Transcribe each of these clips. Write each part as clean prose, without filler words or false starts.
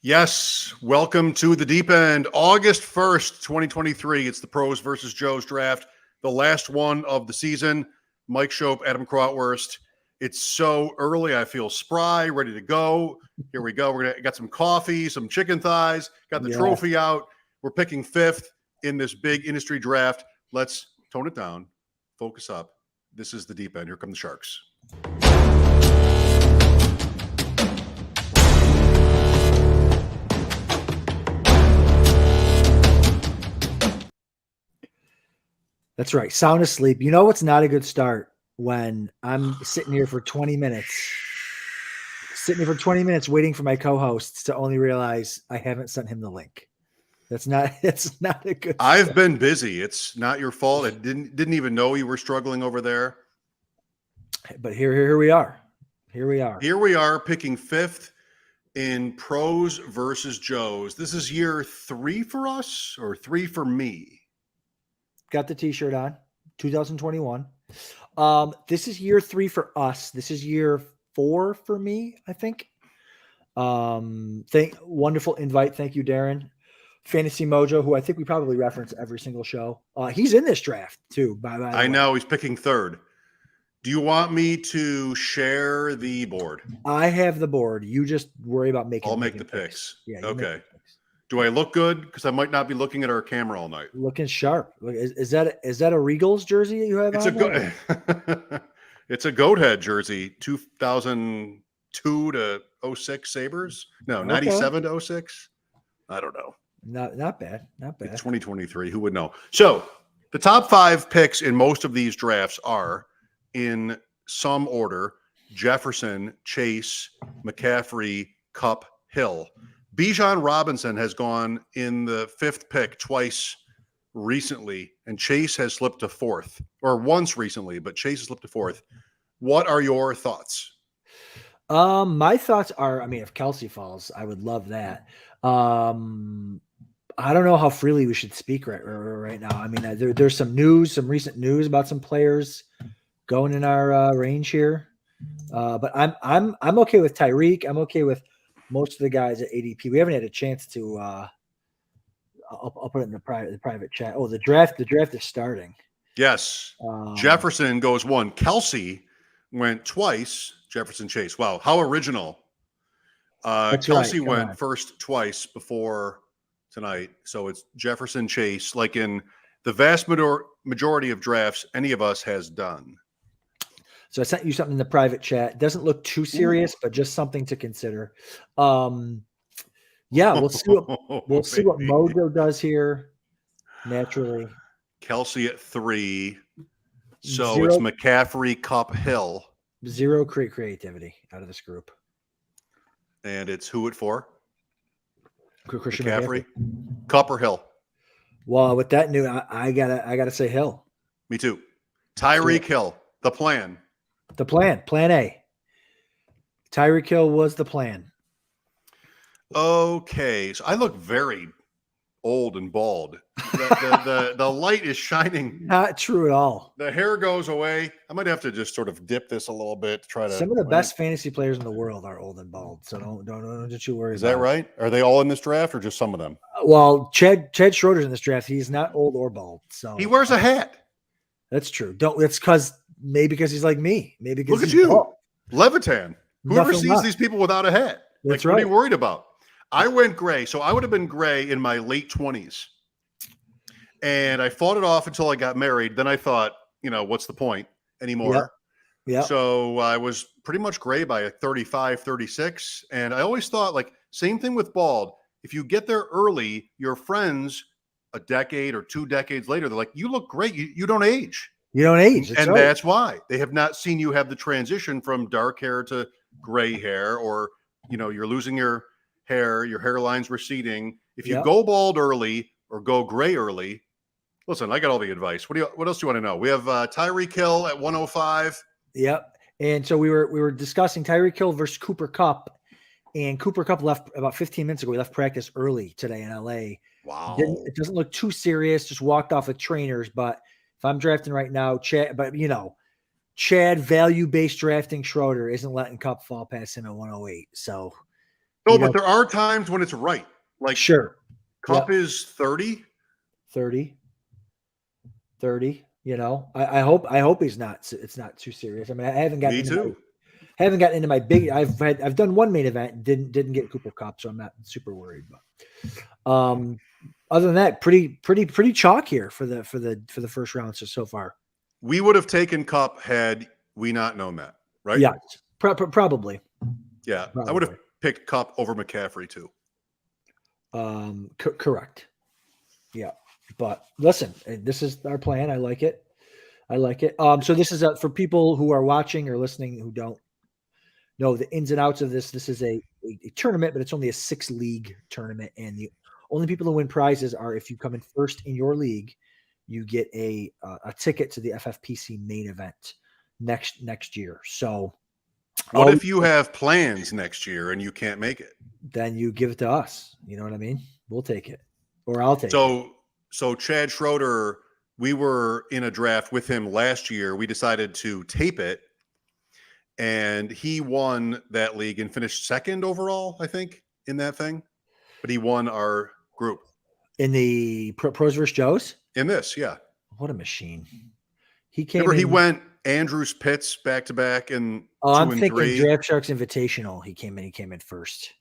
Yes, welcome to the deep end. August 1st, 2023. It's the Pros versus Joes draft, the last one of the season. Mike Schopp, Adam Krautwurst. It's so early. I feel spry, ready to go. Here we go. We're gonna got some coffee, some chicken thighs, got the trophy out. We're picking fifth in this big industry draft. Let's tone it down, focus up. This is the deep end. Here come the Sharks. That's right. Sound asleep. You know what's not a good start? When I'm sitting here for 20 minutes waiting for my co-hosts to only realize I haven't sent him the link. It's not a good I've been busy. It's not your fault. I didn't even know you were struggling over there. But here we are. Here we are picking fifth in Pros versus Joes. This is year 3 for us or 3 for me. Got the t-shirt on, 2021. This is year 3 for us. This is year 4 for me, I think. Wonderful invite. Thank you, Darren. Fantasy Mojo, who I think we probably reference every single show. He's in this draft too. By the way. I know he's picking third. Do you want me to share the board? I have the board. You just worry about making. I'll make the picks. Yeah. Okay. Do I look good? Because I might not be looking at our camera all night. Looking sharp. Is that a Regals jersey you have? It's a goat head jersey. 2002 to 06 Sabres. No, 97 to 06. I don't know. Not bad. It's 2023. Who would know? So the top 5 picks in most of these drafts are in some order: Jefferson, Chase, McCaffrey, Kupp, Hill. Bijan Robinson has gone in the 5th pick twice recently, and Chase has slipped to 4th, or once recently, but Chase has slipped to 4th. What are your thoughts? My thoughts are, if Kelce falls, I would love that. I don't know how freely we should speak right now. There's some recent news about some players going in our range here, but I'm okay with Tyreek. I'm okay with most of the guys at ADP. We haven't had a chance to. I'll put it in the private chat. Oh, the draft is starting. Yes, Jefferson goes 1. Kelce went twice. Jefferson, Chase. Wow, how original. Kelce went first twice before tonight, so it's Jefferson, Chase, like in the vast majority of drafts any of us has done. So I sent you something in the private chat. It doesn't look too serious, but just something to consider. Yeah, we'll see what Mojo does here. Naturally, Kelce at 3. So it's McCaffrey, Kupp, Hill. Zero creativity out of this group. And it's who at 4? Christian McCaffrey, Kupp or Hill? Well, with that new, I gotta say Hill. Me too. Tyreek Hill. The plan. Plan A. Tyreek Hill was the plan. Okay, so I look very old and bald. The light is shining. Not true at all. The hair goes away. I might have to just sort of dip this a little bit to try to. Some of the best fantasy players in the world are old and bald, so don't you worry. Is that right? Are they all in this draft or just some of them? Well, Chad Schroeder's in this draft. He's not old or bald, so he wears a hat. That's true. It's because he's like me. Maybe because look at you, bald. Levitan. Whoever sees these people without a hat? That's right. What are you worried about? I went gray, so I would have been gray in my late 20s. And I fought it off until I got married. Then I thought, what's the point anymore? Yeah. So I was pretty much gray by 35, 36. And I always thought, same thing with bald. If you get there early, your friends a decade or 2 decades later, they're like, you look great. You don't age. You don't age. And that's why they have not seen you have the transition from dark hair to gray hair, or, you're losing your hair, your hairline's receding. If you go bald early or go gray early, listen, I got all the advice. What else do you want to know? We have Tyreek Hill at 105. Yep. And so we were discussing Tyreek Hill versus Cooper Kupp, and Cooper Kupp left about 15 minutes ago. He left practice early today in LA. Wow. It doesn't look too serious. Just walked off with trainers. But if I'm drafting right now, Chad value-based drafting Schroeder isn't letting Kupp fall past him at 108. So No, but there are times when it's right. Like sure. Kupp is 30. 30. I hope it's not too serious. I mean, I haven't gotten into my big. I've done one main event, didn't get Cooper Kupp, so I'm not super worried. But other than that, pretty chalk here for the first round so far. We would have taken Kupp had we not known that, right? Yeah, probably. Yeah, probably. I would have picked Kupp over McCaffrey too. Correct. Yeah, but listen, this is our plan. I like it. So this is for people who are watching or listening who don't know the ins and outs of this. This is a tournament, but it's only a 6-league tournament, and the only people who win prizes are if you come in first in your league, you get a ticket to the FFPC main event next year. So, what if you have plans next year and you can't make it? Then you give it to us. You know what I mean? We'll take it, or I'll take it. So Chad Schroeder, we were in a draft with him last year. We decided to tape it, and he won that league and finished second overall, I think, in that thing. But he won our group. In the Pros vs. Joes? In this, yeah. What a machine. He went Andrews Pitts back-to-back in 2 I'm and thinking 3. Draft Sharks Invitational. He came in first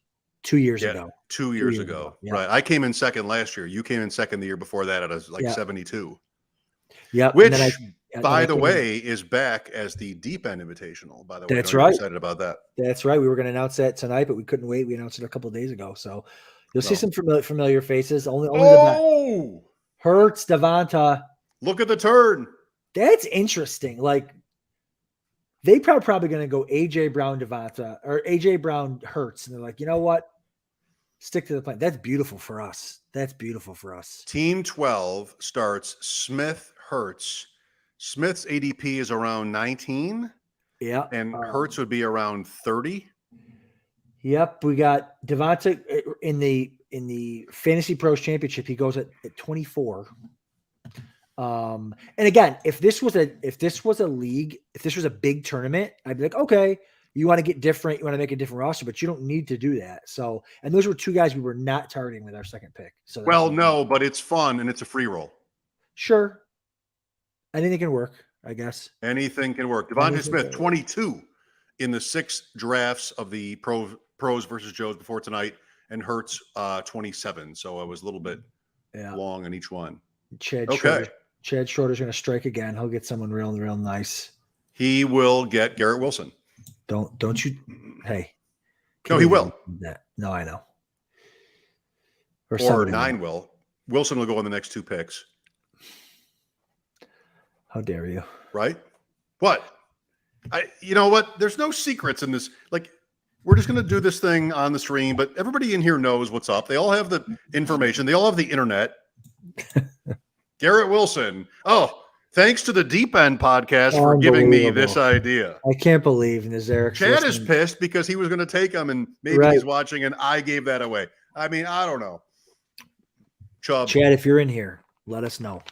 2 years ago. 2 years ago. Yeah. Right. I came in second last year. You came in second the year before that at 72. Yeah. Which, by the way, is back as the Deep End Invitational, by the way. That's right. I'm excited about that. That's right. We were going to announce that tonight, but we couldn't wait. We announced it a couple of days ago. So you'll see some familiar faces. Only the best. Hurts, Devonta. Look at the turn. That's interesting. Like, they probably going to go AJ Brown, Devonta, or AJ Brown, Hurts. And they're like, you know what? Stick to the plan. That's beautiful for us. Team 12 starts Smith, Hurts. Smith's ADP is around 19. Yeah. And Hurts would be around 30. Yep. We got Devonta in the Fantasy Pros Championship. He goes at 24. And again, if this was a league, if this was a big tournament, I'd be like, okay, you want to get different, you want to make a different roster, but you don't need to do that. So, and those were two guys we were not targeting with our second pick. So, no, but it's fun and it's a free roll. Sure. Anything can work, I guess. Anything can work. Devonta Smith, 22 in the 6 drafts of the Pros versus Joes before tonight, and Hurts 27. So I was a little bit long on each one. Chad Schroeder's going to strike again. He'll get someone real nice. He will get Garrett Wilson. Don't you? Hey. No, he will. No, I know. Or 9 will. Wilson will go on the next 2 picks. How dare you? Right? What? You know what? There's no secrets in this. Like, we're just going to do this thing on the stream, but everybody in here knows what's up. They all have the information. They all have the internet. Garrett Wilson. Oh, thanks to the Deep End podcast for giving me this idea. I can't believe Nazarick. Chad is pissed because he was going to take him, and maybe he's watching, and I gave that away. I mean, I don't know. Chubb. Chad, if you're in here, let us know.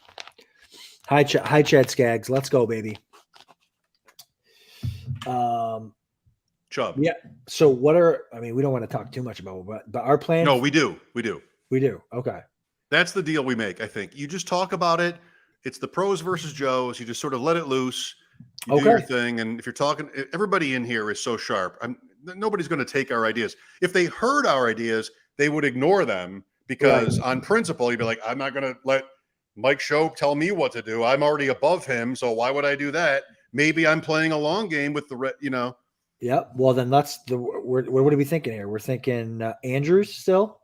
Hi, Chad Skaggs. Let's go, baby. Chubb. Yeah. So we don't want to talk too much about it, but our plan. No, we do. Okay. That's the deal we make, I think. You just talk about it. It's the Pros versus Joes. You just sort of let it loose. You do your thing. And if you're talking, everybody in here is so sharp. Nobody's going to take our ideas. If they heard our ideas, they would ignore them because on principle, you'd be like, I'm not going to let Mike Schopp tell me what to do. I'm already above him. So why would I do that? Maybe I'm playing a long game with Yeah. Well, then what are we thinking here? We're thinking Andrews still.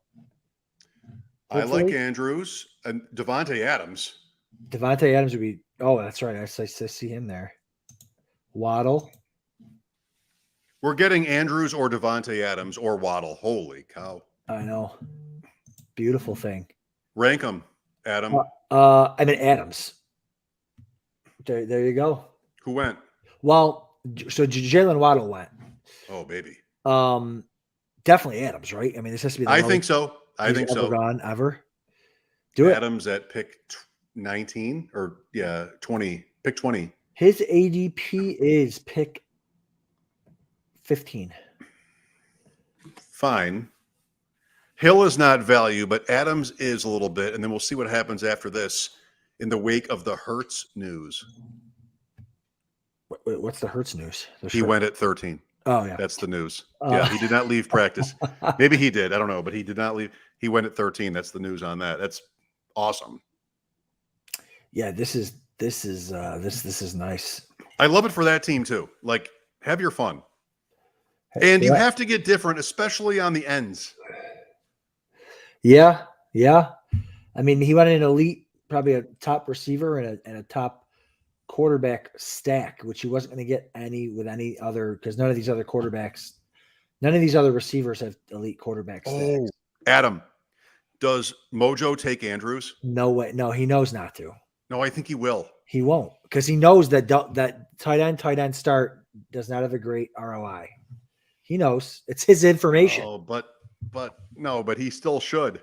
Hopefully. I like Andrews and Devontae Adams. Devontae Adams would be. Oh, that's right. I see him there. Waddle. We're getting Andrews or Devontae Adams or Waddle. Holy cow! I know. Beautiful thing. Rank them, Adam. Adams. There you go. Who went? Well, so Jalen Waddle went. Oh, baby. Definitely Adams, right? I mean, this has to be. I think so. Ever. Do it. Adams at pick 19 or 20. Pick 20. His ADP is pick 15. Fine. Hill is not value, but Adams is a little bit, and then we'll see what happens after this in the wake of the Hurts news. What's the Hurts news? He went at 13. Oh, yeah. That's the news. Yeah, he did not leave practice. Maybe he did. I don't know, but he did not leave. He went at 13. That's the news on that. That's awesome. Yeah, this is nice. I love it for that team too. Like, have your fun. And you have to get different, especially on the ends. Yeah. I mean, he went an elite, probably a top receiver and a top quarterback stack, which he wasn't going to get with any other, because none of these other receivers have elite quarterback stacks. Oh, Adam, does Mojo take Andrews? No way. No, he knows not to. No, I think he will. He won't, because he knows that tight end start does not have a great ROI. He knows. It's his information. Oh, but he still should.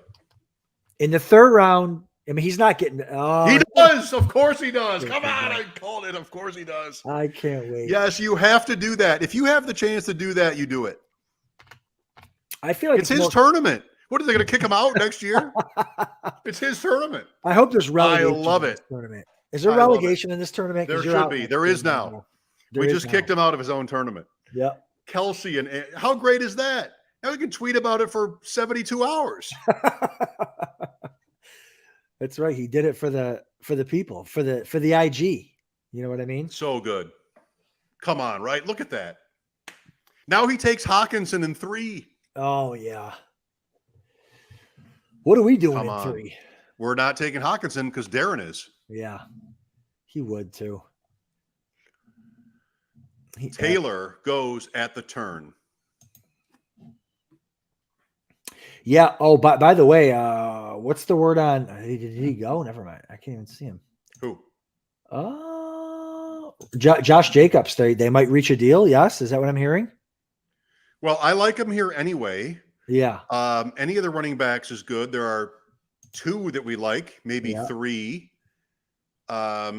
In the third round, I mean, he's not getting. He does. Of course he does. Come on, I called it. Of course he does. I can't wait. Yes, you have to do that. If you have the chance to do that, you do it. I feel like it's his tournament. What, are they going to kick him out next year? It's his tournament. I hope there's relegation. I love it. Tournament. Is there relegation in this tournament? There should be. There is now. We just kicked him out of his own tournament. Yep. Kelce, and how great is that? Now we can tweet about it for 72 hours. That's right. He did it for the people, for the IG. You know what I mean? So good. Come on, right? Look at that. Now he takes Hawkinson in 3. Oh yeah. What are we doing in 3? We're not taking Hawkinson because Darren is. Yeah, he would too. Taylor goes at the turn. Yeah. Oh, by the way, what's the word on? Did he go? Never mind. I can't even see him. Who? Josh Jacobs. They might reach a deal. Yes, is that what I'm hearing? Well, I like him here anyway. Yeah. Any of the running backs is good. There are 2 that we like, maybe 3.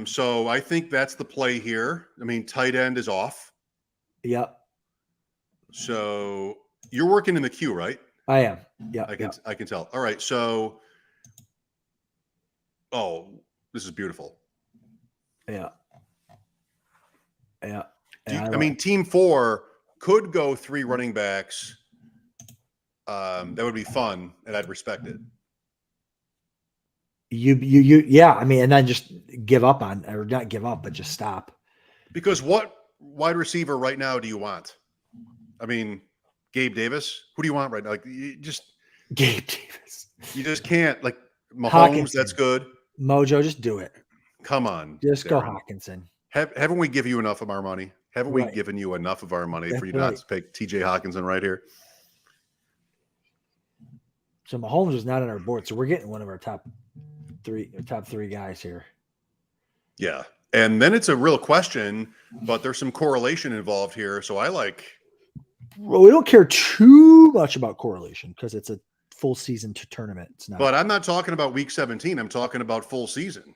So I think that's the play here. I mean, tight end is off. Yep. So you're working in the queue, right? I am. Yeah. I can tell. All right. So, this is beautiful. Yeah. Yeah. I mean, team 4 could go 3 running backs. That would be fun, and I'd respect it. Yeah. I mean, and then just give up on, or not give up, but just stop. Because what wide receiver right now do you want? I mean, Gabe Davis. Who do you want right now? Like, Gabe Davis. You just can't. Like Mahomes. Hawkinson. That's good. Mojo, just do it. Come on, just go Hawkinson. Haven't we given you enough of our money? Haven't we given you enough of our money for you not to pick TJ Hawkinson right here? So Mahomes is not on our board, so we're getting one of our top three guys here. Yeah, and then it's a real question, but there's some correlation involved here. So I like. Well, we don't care too much about correlation because it's a full season tournament. It's not. But I'm not talking about week 17. I'm talking about full season.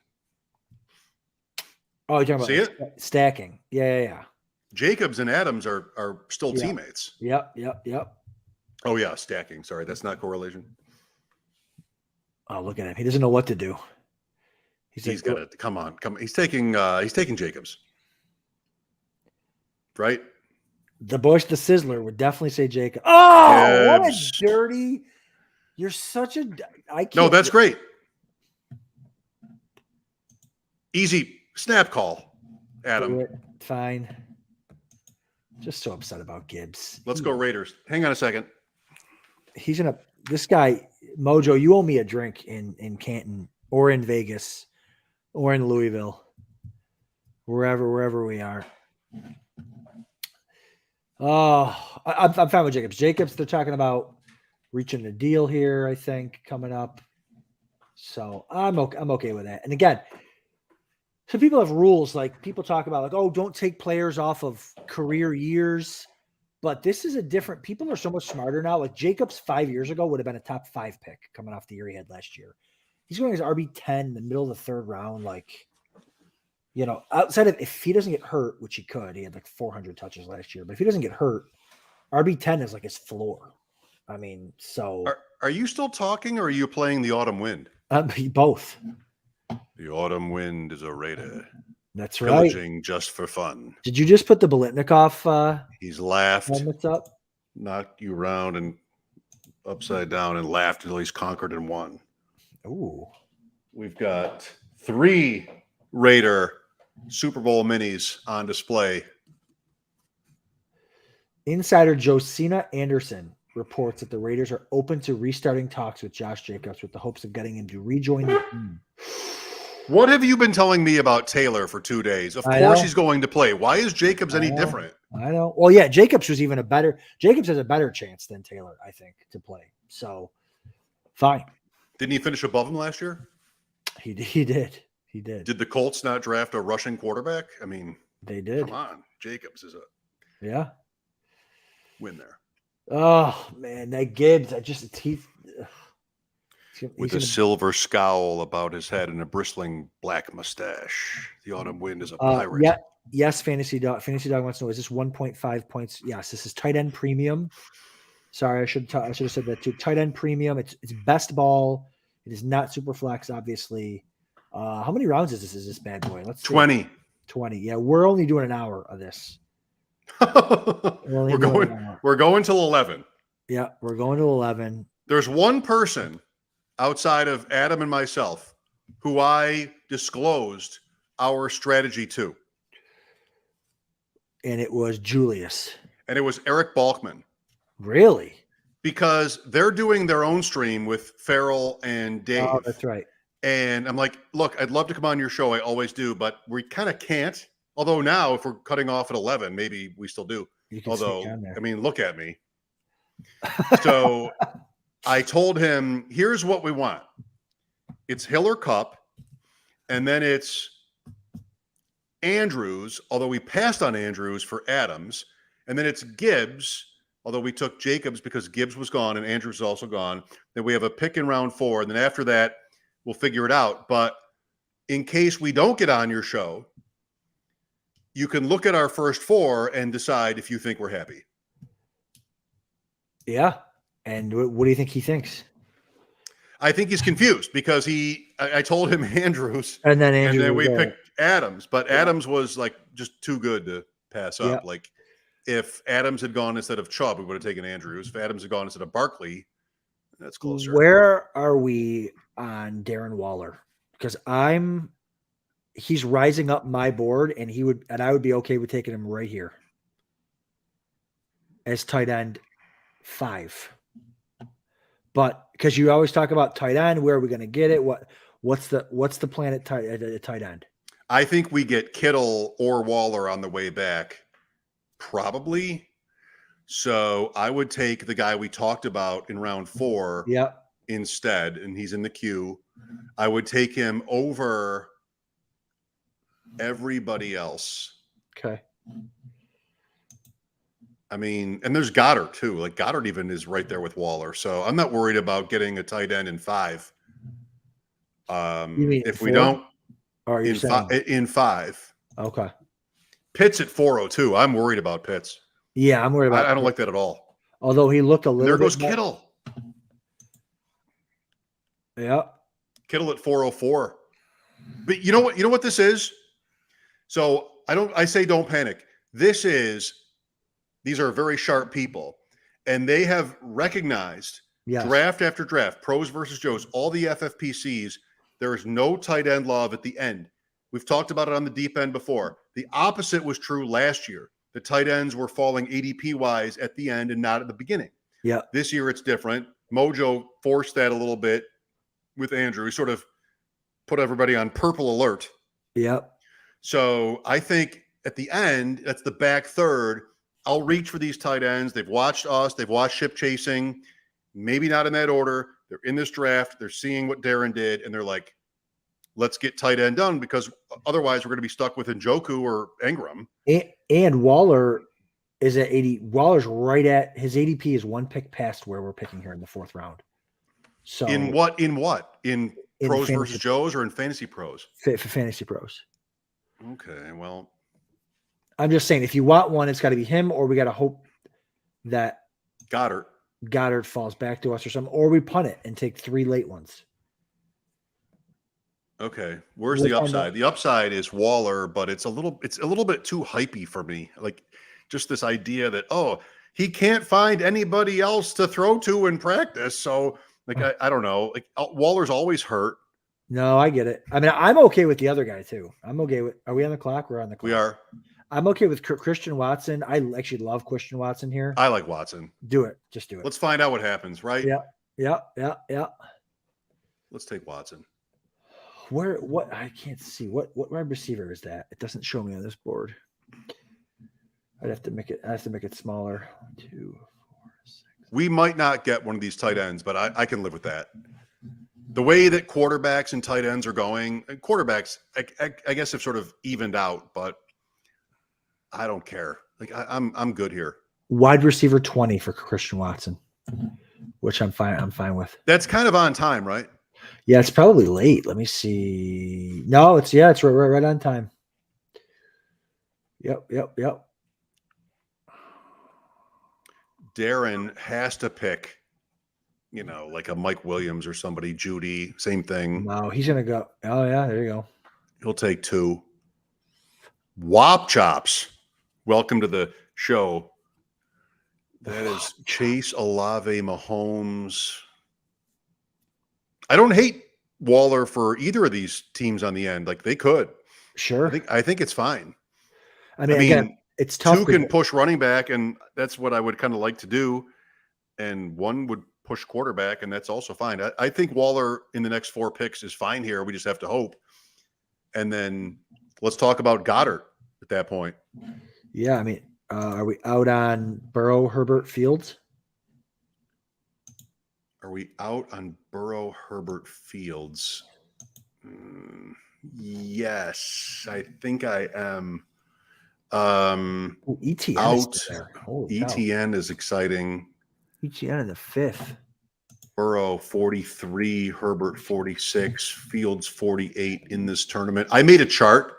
Oh, you're talking about stacking. Yeah. Jacobs and Adams are still teammates. Yep. Oh yeah, stacking. Sorry, that's not correlation. Oh, look at him. He doesn't know what to do. He's got to come on. He's taking Jacobs. Right? The Bush, the Sizzler would definitely say Jacob. Oh, what a dirty. You're such a. No, that's great. Easy snap call, Adam. Fine. Just so upset about Gibbs. Let's go Raiders. Hang on a second. This guy, Mojo, you owe me a drink in Canton or in Vegas or in Louisville, wherever we are. Oh, I'm fine with Jacobs. They're talking about reaching a deal here, I think, coming up. So I'm okay with that. And again, some people have rules, like people talk about, like, oh, don't take players off of career years. But this is a different. People are so much smarter now. Like Jacobs 5 years ago would have been a top 5 pick coming off the year he had last year. He's going as RB10 in the middle of the 3rd round. Like, you know, outside of if he doesn't get hurt, which he could, he had like 400 touches last year. But if he doesn't get hurt, RB10 is like his floor. I mean, so Are you still talking, or are you playing the autumn wind? both. The autumn wind is a raider. That's right. Pillaging just for fun. Did you just put the Bolitnikov He's laughed, helmets up? knocked you around and upside down, and laughed until he's conquered and won. Ooh. We've got 3 Raider Super Bowl minis on display. Insider Josina Anderson reports that the Raiders are open to restarting talks with Josh Jacobs with the hopes of getting him to rejoin the team. What have you been telling me about Taylor for 2 days? Of course he's going to play. Why is Jacobs any different? I know. Well, yeah, Jacobs has a better chance than Taylor, I think, to play. So, fine. Didn't he finish above him last year? He did. He did. Did the Colts not draft a rushing quarterback? I mean, they did. Come on. Jacobs is a win there. Oh, man, that Gibbs, with a silver scowl about his head and a bristling black mustache. The autumn wind is a pirate. Yeah. Yes, Fantasy Dog. Fantasy Dog wants to know, is this 1.5 points? Yes, this is tight end premium. Sorry, I should have said that too. Tight end premium. It's best ball. It is not super flex, obviously. How many rounds is this bad boy? Let's see. 20. 20. Yeah, we're only doing an hour of this. We're going till 11. Yeah, we're going to 11. There's one person outside of Adam and myself who I disclosed our strategy to. And it was Julius. And it was Eric Balkman. Really? Because they're doing their own stream with Farrell and Dave. Oh, that's right. And I'm like, look, I'd love to come on your show. I always do, but we kind of can't. Although now, if we're cutting off at 11, maybe we still do. Although, I mean, look at me. So I told him, here's what we want. It's Hill or Kupp, and then it's Andrews, although we passed on Andrews for Adams, and then it's Gibbs, although we took Jacobs because Gibbs was gone and Andrews is also gone. Then we have a pick in round 4, and then after that, we'll figure it out. But in case we don't get on your show, you can look at our first 4 and decide if you think we're happy. Yeah. And what do you think he thinks? I think he's confused because I told him Andrews. And then we picked Adams. But Adams was like just too good to pass up. Yeah. Like if Adams had gone instead of Chubb, we would have taken Andrews. If Adams had gone instead of Barkley, that's closer. Where are we on Darren Waller? Because he's rising up my board, and I would be okay with taking him right here as tight end 5. But because you always talk about tight end, where are we going to get it? What's the plan at tight end? I think we get Kittle or Waller on the way back, probably. So I would take the guy we talked about in round 4 instead, and he's in the queue. I would take him over everybody else. Okay. I mean, and there's Goddard too. Like Goddard even is right there with Waller. So I'm not worried about getting a tight end in 5. You mean if 4? We don't, or in 5. Okay. Pitts at 402. I'm worried about Pitts. Yeah, I'm worried about. I don't like that at all. Although he looked a little. There goes Kittle. Yeah. Kittle at 404. But you know what? You know what this is? So I say don't panic. These are very sharp people, and they have recognized draft after draft, pros versus Joes, all the FFPCs. There is no tight end love at the end. We've talked about it on the deep end before. The opposite was true last year. The tight ends were falling ADP-wise at the end and not at the beginning. Yeah. This year it's different. Mojo forced that a little bit with Andrew. He sort of put everybody on purple alert. Yep. So I think at the end, that's the back third. I'll reach for these tight ends. They've watched us. They've watched ship chasing. Maybe not in that order. They're in this draft. They're seeing what Darren did, and they're like, let's get tight end done because otherwise we're going to be stuck with Njoku or Ingram. And Waller is at 80. Waller's right at his ADP is 1 pick past where we're picking here in the 4th round. So in what? In pros versus Joes or in fantasy pros? For fantasy pros. Okay, well. I'm just saying, if you want one, it's got to be him, or we got to hope that Goddard. Goddard falls back to us or something, or we punt it and take 3 late ones. Okay. Where's We'll the find out. upside? The upside is Waller, but it's a little bit too hypey for me. Like just this idea that, oh, he can't find anybody else to throw to in practice. So like I don't know. Like Waller's always hurt. No, I get it. I mean, I'm okay with the other guy too. I'm okay with. Are we on the clock? We're on the clock. We are. I'm okay with Christian Watson. I actually love Christian Watson here. I like Watson. Do it. Just do it. Let's find out what happens, right? Yeah. Let's take Watson. What I can't see. What wide receiver is that? It doesn't show me on this board. I have to make it smaller. 1, 2, 4, 6. We might not get one of these tight ends, but I can live with that. The way that quarterbacks and tight ends are going, and quarterbacks, I guess, have sort of evened out, but I don't care. Like I'm good here. Wide receiver 20 for Christian Watson, which I'm fine. I'm fine with. That's kind of on time, right? Yeah, it's probably late. Let me see. No, it's right on time. Yep. Darren has to pick, like a Mike Williams or somebody, Judy, same thing. No, he's gonna go. Oh yeah, there you go. He'll take 2. Wop chops. Welcome to the show. That is Chase, Olave, Mahomes. I don't hate Waller for either of these teams on the end. Like they could. Sure. I think it's fine. I mean again, it's tough. 2 can push running back, and that's what I would kind of like to do. And 1 would push quarterback, and that's also fine. I think Waller in the next 4 picks is fine here. We just have to hope. And then let's talk about Goddard at that point. Yeah, I mean, are we out on Burrow, Herbert, Fields? Are we out on Burrow, Herbert, Fields? Yes, I think I am. ETN out. is there. Holy ETN is exciting. ETN in the 5th. Burrow 43, Herbert 46, Fields 48 in this tournament. I made a chart,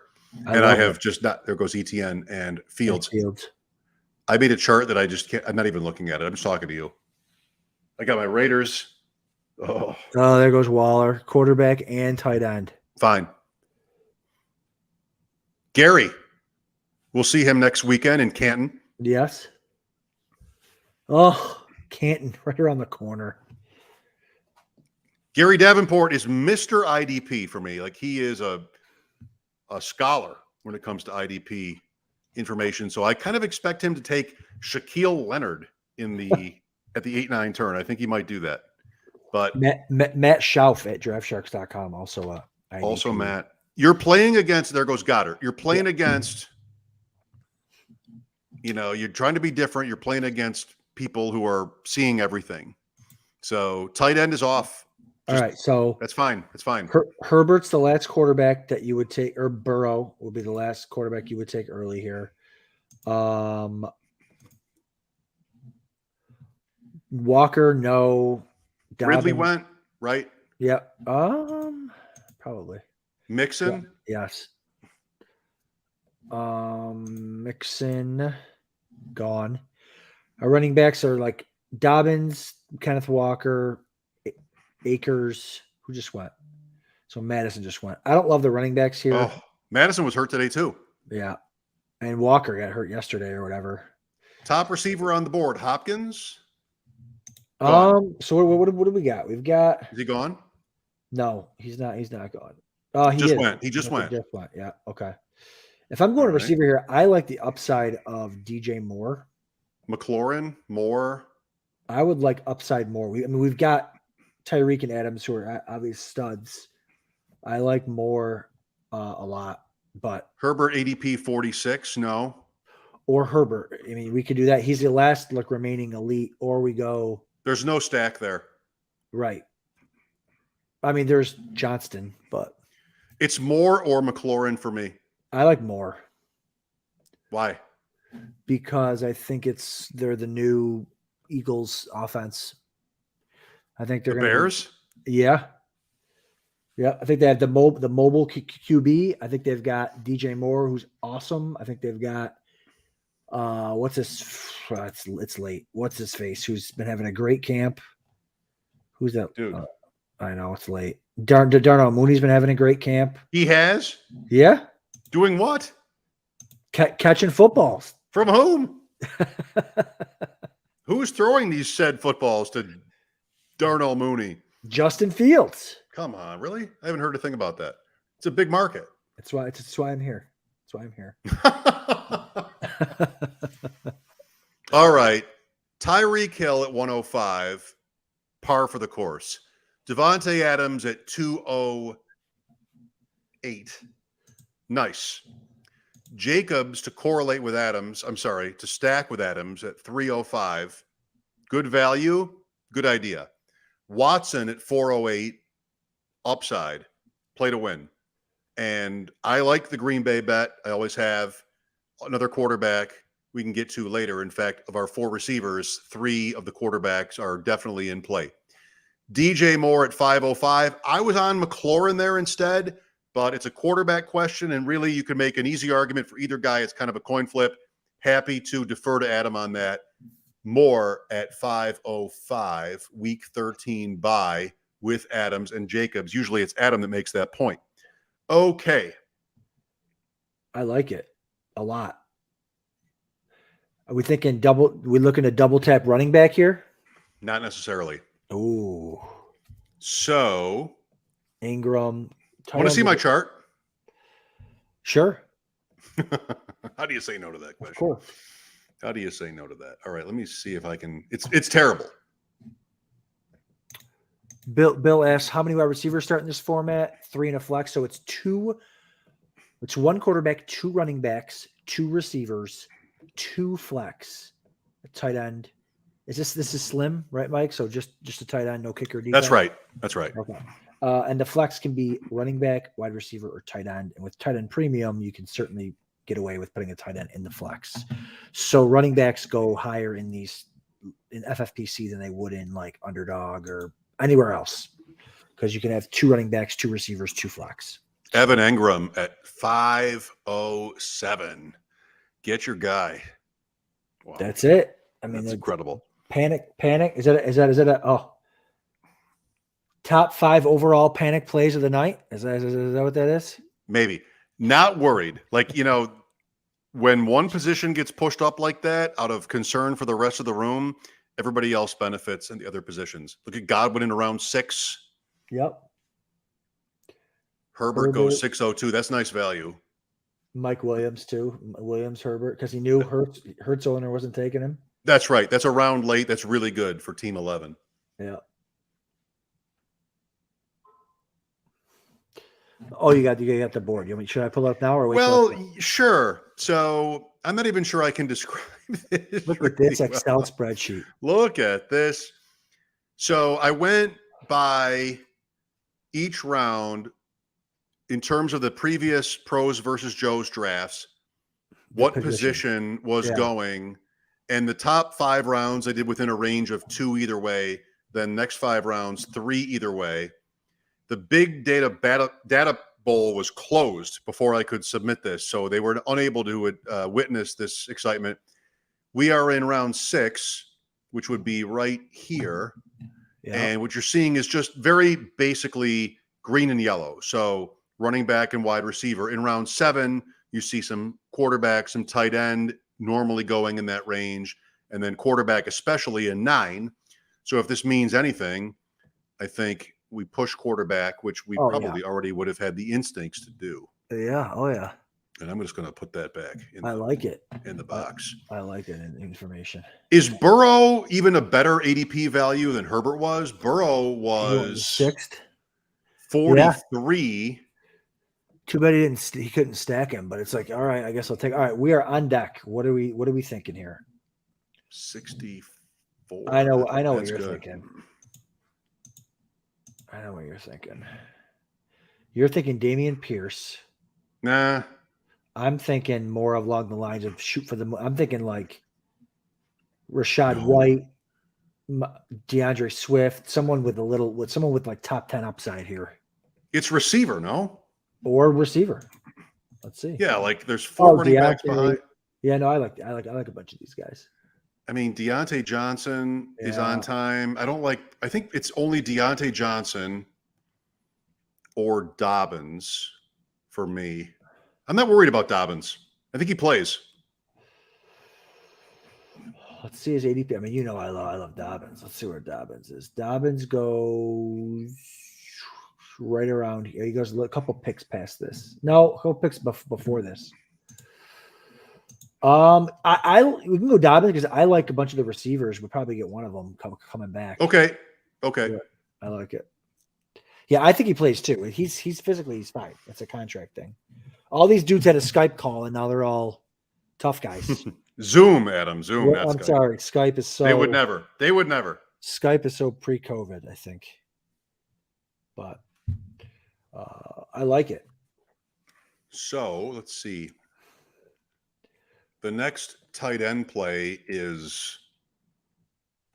and I have just not. There goes ETN and Fields. I made a chart that I just can't. I'm not even looking at it. I'm just talking to you. I got my Raiders. Oh, there goes Waller, quarterback and tight end. Fine. Gary, we'll see him next weekend in Canton. Yes. Oh, Canton, right around the corner. Gary Davenport is Mr. IDP for me. Like he is a scholar when it comes to IDP information. So I kind of expect him to take Shaquille Leonard in the at the 8-9 turn. I think he might do that. But Matt Schauf at draftsharks.com also IDP. Also Matt. You're playing against, there goes Goddard. You're playing against, you're trying to be different. You're playing against people who are seeing everything. So tight end is off. All right, so that's fine. It's fine. Herbert's the last quarterback that you would take, or Burrow will be the last quarterback you would take early here. Walker, no. Dobbins. Ridley went, right? Yeah. Probably. Mixon? Yeah, yes. Mixon, gone. Our running backs are like Dobbins, Kenneth Walker, Akers, who just went. So Madison just went. I don't love the running backs here. Oh, Madison was hurt today too. Yeah. And Walker got hurt yesterday or whatever. Top receiver on the board, Hopkins. So what do we got? We've got. Is he gone? No, he's not. He's not gone. Oh, he just is. went. He just went. Yeah. Okay. If I'm going to receiver here, I like the upside of DJ Moore. McLaurin, Moore. I would like upside more. We've got Tyreek and Adams who are obvious studs. I like Moore a lot, but Herbert ADP 46. No. Or Herbert. I mean, we could do that. He's the last remaining elite, or we go. There's no stack there. Right. I mean, there's Johnston, but it's Moore or McLaurin for me. I like Moore. Why? Because I think they're the new Eagles offense. I think they're the Bears. Yeah. I think they have the mobile QB. I think they've got DJ Moore, who's awesome. I think they've got What's this? It's late. What's his face? Who's been having a great camp? Who's that? Dude. I know it's late. Darnell Mooney's been having a great camp. He has? Yeah. Doing what? Catching footballs. From whom? Who's throwing these said footballs to Darnell Mooney? Justin Fields. Come on, really? I haven't heard a thing about that. It's a big market. That's why I'm here. That's why I'm here. All right. Tyreek Hill at 105, par for the course. Devontae Adams at 208. Nice. Jacobs to correlate with Adams. I'm sorry, to stack with Adams at 305. Good value. Good idea. Watson at 408. Upside. Play to win. And I like the Green Bay bet. I always have. Another quarterback we can get to later. In fact, of our 4 receivers, 3 of the quarterbacks are definitely in play. DJ Moore at 505. I was on McLaurin there instead, but it's a quarterback question, and really you can make an easy argument for either guy. It's kind of a coin flip. Happy to defer to Adam on that. Moore at 505, week 13 bye with Adams and Jacobs. Usually it's Adam that makes that point. Okay. I like it a lot. Are we thinking we looking to double tap running back here? Not necessarily. Ooh. So Ingram. I want to see my chart. Sure. How do you say no to that question? Of course. How do you say no to that? All right, let me see if I can. It's terrible. Bill asks, how many wide receivers start in this format? 3 in a flex. So it's 1 quarterback, 2 running backs, 2 receivers, 2 flex, a tight end. This is slim, right, Mike? So just a tight end, no kicker. Defense. That's right. Okay. And the flex can be running back, wide receiver, or tight end. And with tight end premium, you can certainly get away with putting a tight end in the flex. So running backs go higher in FFPC than they would in like Underdog or anywhere else, because you can have 2 running backs, 2 receivers, 2 flex. Evan Engram at 507. Get your guy. Wow. That's it. I mean, that's incredible. Panic. Is that a top 5 overall panic plays of the night? Is that what that is? Maybe. Not worried. Like, when one position gets pushed up like that out of concern for the rest of the room, everybody else benefits in the other positions. Look at Godwin in around 6. Yep. Herbert goes 602. That's nice value. Mike Williams too. Herbert, because he knew Hertz owner wasn't taking him. That's right. That's a round late. That's really good for Team 11. Yeah. Oh, you got the board. Should I pull it up now or wait? Well, sure. So I'm not even sure I can describe this. Look at this Excel spreadsheet. Look at this. So I went by each round in terms of the previous pros versus Joe's drafts, what position was going, and the top 5 rounds I did within a range of 2 either way. Then next 5 rounds, 3 either way. The big data bowl was closed before I could submit this, so they were unable to witness this excitement. We are in round 6, which would be right here. Yeah. And what you're seeing is just very basically green and yellow. So running back and wide receiver. In round 7, you see some quarterback, some tight end normally going in that range, and then quarterback, especially in 9. So if this means anything, I think we push quarterback, which we probably already would have had the instincts to do. Yeah. Oh, yeah. And I'm just going to put that back. I like it. In the box. I like it in information. Is Burrow even a better ADP value than Herbert was? Burrow was 6th. 43. Yeah. Too bad he couldn't stack him, but it's like, all right, I guess I'll take. All right, we are on deck. What are we thinking here? 64. I know what you're thinking. I know what you're thinking. You're thinking Dameon Pierce. Nah. I'm thinking more along the lines of shoot for the. I'm thinking like Rashad White, DeAndre Swift, someone with like top 10 upside here. It's receiver, no? Or receiver. Let's see. Yeah, like there's 4 running backs behind. Yeah, no, I like a bunch of these guys. I mean, Deontay Johnson is on time. I think it's only Deontay Johnson or Dobbins for me. I'm not worried about Dobbins. I think he plays. Let's see his ADP. I mean, I love Dobbins. Let's see where Dobbins is. Dobbins goes right around here. He goes a couple picks past this. No, a couple picks before this. We can go Dobbins because I like a bunch of the receivers. We'll probably get one of them coming back. Okay. Yeah, I like it. Yeah, I think he plays too. He's physically he's fine. It's a contract thing. All these dudes had a Skype call and now they're all tough guys. Zoom, Adam. Zoom. Well, I'm sorry. Skype is so. They would never. Skype is so pre-COVID, I think. But I like it. So let's see. The next tight end play is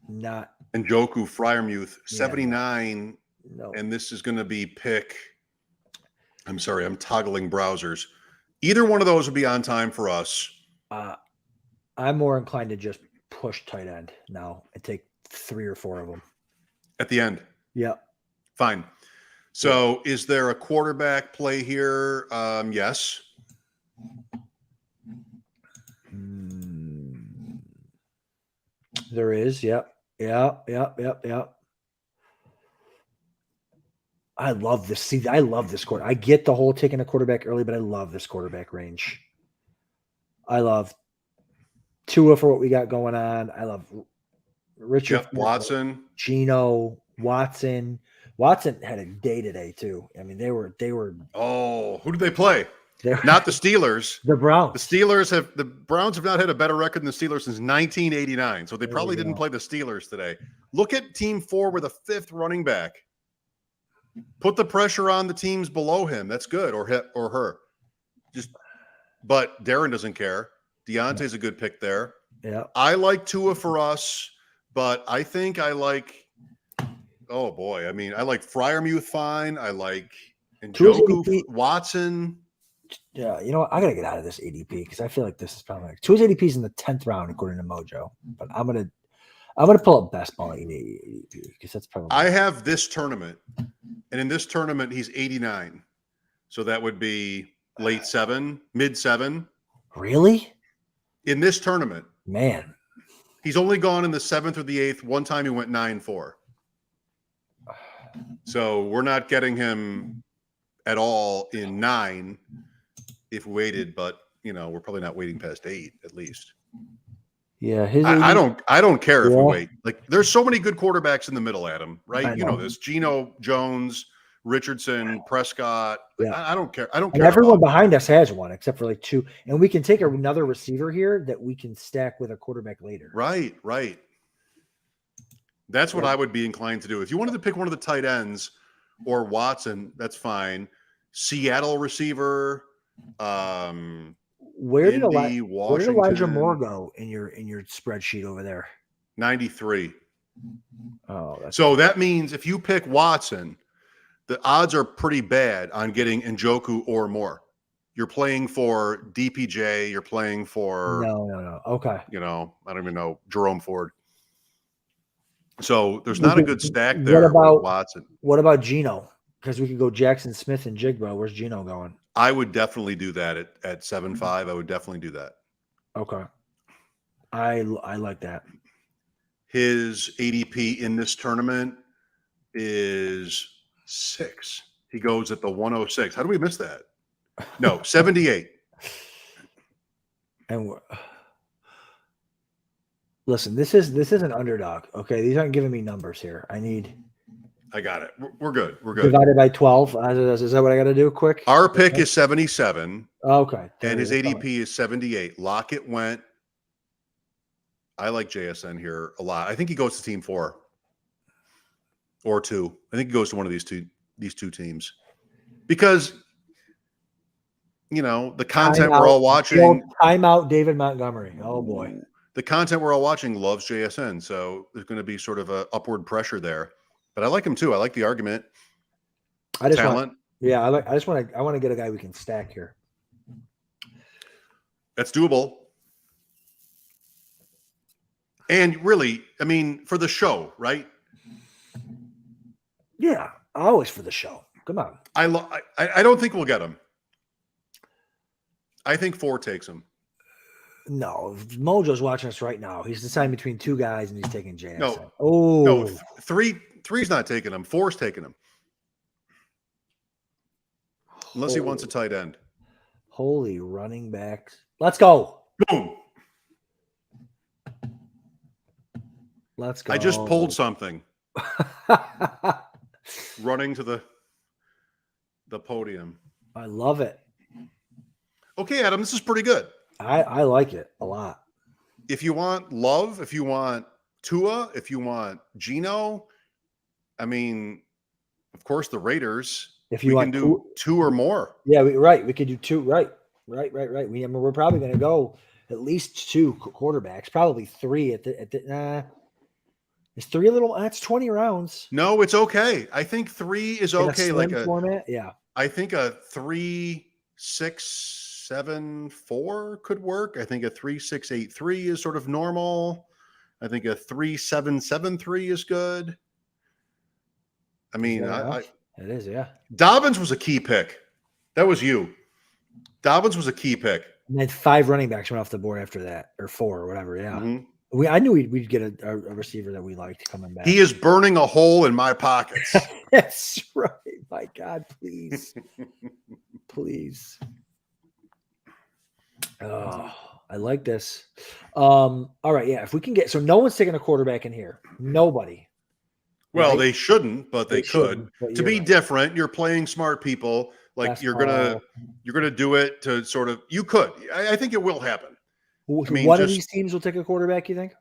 not Njoku Freiermuth, 79. No. And this is going to be pick. I'm sorry, I'm toggling browsers. Either one of those would be on time for us. I'm more inclined to just push tight end now and take 3 or 4 of them. At the end? Yeah. Fine. So is there a quarterback play here? Yes. There is. Yep. I love this. See, I love this quarter. I get the whole taking a quarterback early, but I love this quarterback range. I love Tua for what we got going on. I love Richard Watson, Geno, Watson. Watson had a day today too. I mean, they were. Oh, who did they play? Not the Steelers. The Browns. The Browns have not had a better record than the Steelers since 1989. So they probably didn't play the Steelers today. Look at team 4 with a 5th running back. Put the pressure on the teams below him. That's good, or her. But Darren doesn't care. Deontay's a good pick there. Yeah. I like Tua for us, but I think I like. Oh boy, I mean, I like Freiermuth fine. I like Njoku, Watson. Yeah, you know what? I gotta get out of this ADP because I feel like this is probably Tua's ADP is in the 10th round according to Mojo. But I'm gonna pull up best ball ADP because that's probably. I have this tournament, and in this tournament he's 89, so that would be late 7, mid 7. Really? In this tournament, man, he's only gone in the 7th or the 8th. One time he went 9-4. So we're not getting him at all in 9 if we waited, but we're probably not waiting past 8 at least. Yeah, I don't care if we wait. Like there's so many good quarterbacks in the middle, Adam, right? You know this. Geno, Jones, Richardson, Prescott. Yeah. I don't care. I don't and care. Everyone behind us has one except for like 2. And we can take another receiver here that we can stack with a quarterback later. Right. That's what I would be inclined to do. If you wanted to pick one of the tight ends or Watson, that's fine. Seattle receiver. Where did Elijah Moore go in your spreadsheet over there? 93. Oh, so that means if you pick Watson, the odds are pretty bad on getting Njoku or more. You're playing for DPJ. You're playing for no. Okay. I don't even know, Jerome Ford. So there's not a good stack there with Watson. What about Geno? Because we could go Jackson Smith and Jigbo. Where's Geno going? I would definitely do that at 7.5. I would definitely do that. Okay. I like that. His ADP in this tournament is 6. He goes at the 106. How do we miss that? No, 78. And listen, this is an underdog. Okay, these aren't giving me numbers here. I got it. We're good. Divided by 12. Is that what I got to do? Quick. Our pick is 77. Okay. And his ADP is 78. Lockett went. I like JSN here a lot. I think he goes to team 4 or 2. I think he goes to one of these two teams because the content we're all watching. Timeout David Montgomery. Oh boy. The content we're all watching loves JSN, so there's going to be sort of a upward pressure there. But I like him too. I like the argument. I just talent. I want to get a guy we can stack here. That's doable. And really, I mean, for the show, right? Yeah, always for the show. Come on. I don't think we'll get him. I think 4 takes him. No, Mojo's watching us right now. He's deciding between 2 guys, and he's taking JSN. No, 3's not taking him. 4's taking him. Unless he wants a tight end. Holy running backs. Let's go. Boom. Let's go. I just pulled something. Running to the podium. I love it. Okay, Adam, this is pretty good. I like it a lot. If you want Love, if you want Tua, if you want Geno, I mean, of course, the Raiders. If you can do 2 or more. Yeah, we could do 2. Right. We're probably going to go at least 2 quarterbacks, probably 3 at the. Is 3 a little? That's 20 rounds. No, it's okay. I think 3 is okay. Like a format. Yeah. I think a 3, 6, 7, 4 could work. I think a 3, 6, 8, 3 is sort of normal. I think a 3, 7, 7, 3 is good. I mean, it is, yeah. Dobbins was a key pick. That was you. Dobbins was a key pick. And then 5 running backs went off the board after that, or 4 or whatever. Yeah. Mm-hmm. I knew we'd get a receiver that we liked coming back. He is burning a hole in my pockets. That's right. My God, please. Please. Oh, I like this. All right, yeah. If we can get no one's taking a quarterback in here. Nobody. Well, right? They shouldn't, but they could. To be different, you're playing smart people. Like you're gonna do it to sort of. You could. I think it will happen. I mean, one of these teams will take a quarterback. You think?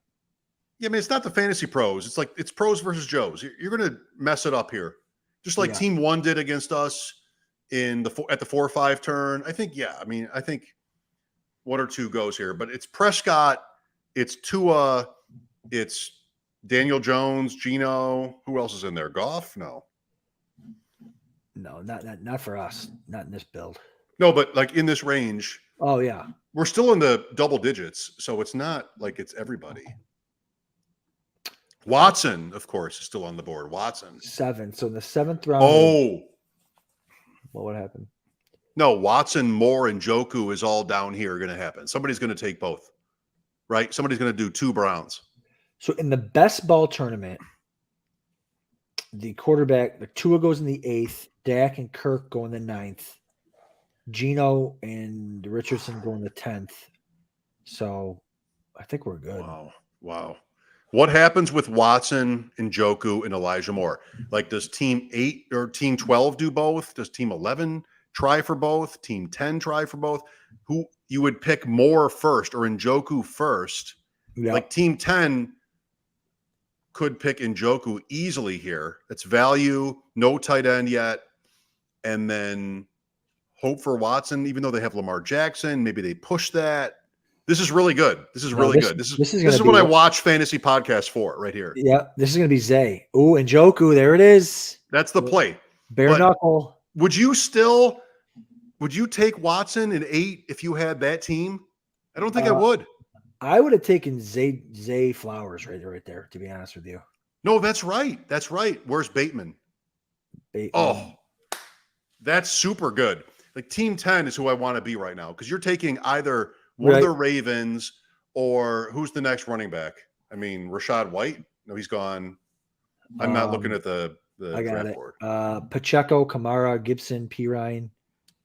Yeah, I mean, it's not the fantasy pros. It's like it's pros versus Joes. You're gonna mess it up here, just like Team 1 did against us at the 4-5 turn. I think. Yeah, I mean, I think 1 or 2 goes here, but it's Prescott, it's Tua, it's Daniel Jones, Geno. Who else is in there? Goff? No, not for us. Not in this build. No, but like in this range. Oh yeah, we're still in the double digits, so it's not like it's everybody. Watson, of course, is still on the board. Watson 7. So in the 7th round. Oh, what would happen? No, Watson, Moore, and Njoku is all down here going to happen. Somebody's going to take both, right? Somebody's going to do 2 Browns. So in the best ball tournament, the quarterback, the Tua goes in the 8th, Dak and Kirk go in the 9th, Geno and Richardson go in the 10th. So I think we're good. Wow. What happens with Watson, Njoku, and Elijah Moore? Like, does Team 8 or Team 12 do both? Does Team 11 try for both? Team 10 try for both? Who you would pick Moore first or Njoku first? Yeah. Like Team 10 could pick Njoku easily here. That's value, no tight end yet. And then hope for Watson, even though they have Lamar Jackson, maybe they push that. This is really good. This is really good. This is what I watch fantasy podcasts for right here. Yeah, this is going to be Zay. Ooh, Njoku, there it is. That's the play. Bare knuckle. Would you take Watson in 8 if you had that team? I don't think I would. I would have taken Zay Flowers right there, to be honest with you. No, that's right. That's right. Where's Bateman? Oh, that's super good. Like Team 10 is who I want to be right now because you're taking either one of the Ravens or who's the next running back? I mean, Rashad White? No, he's gone. I'm not looking at the draft board. Pacheco, Kamara, Gibson, Pirine.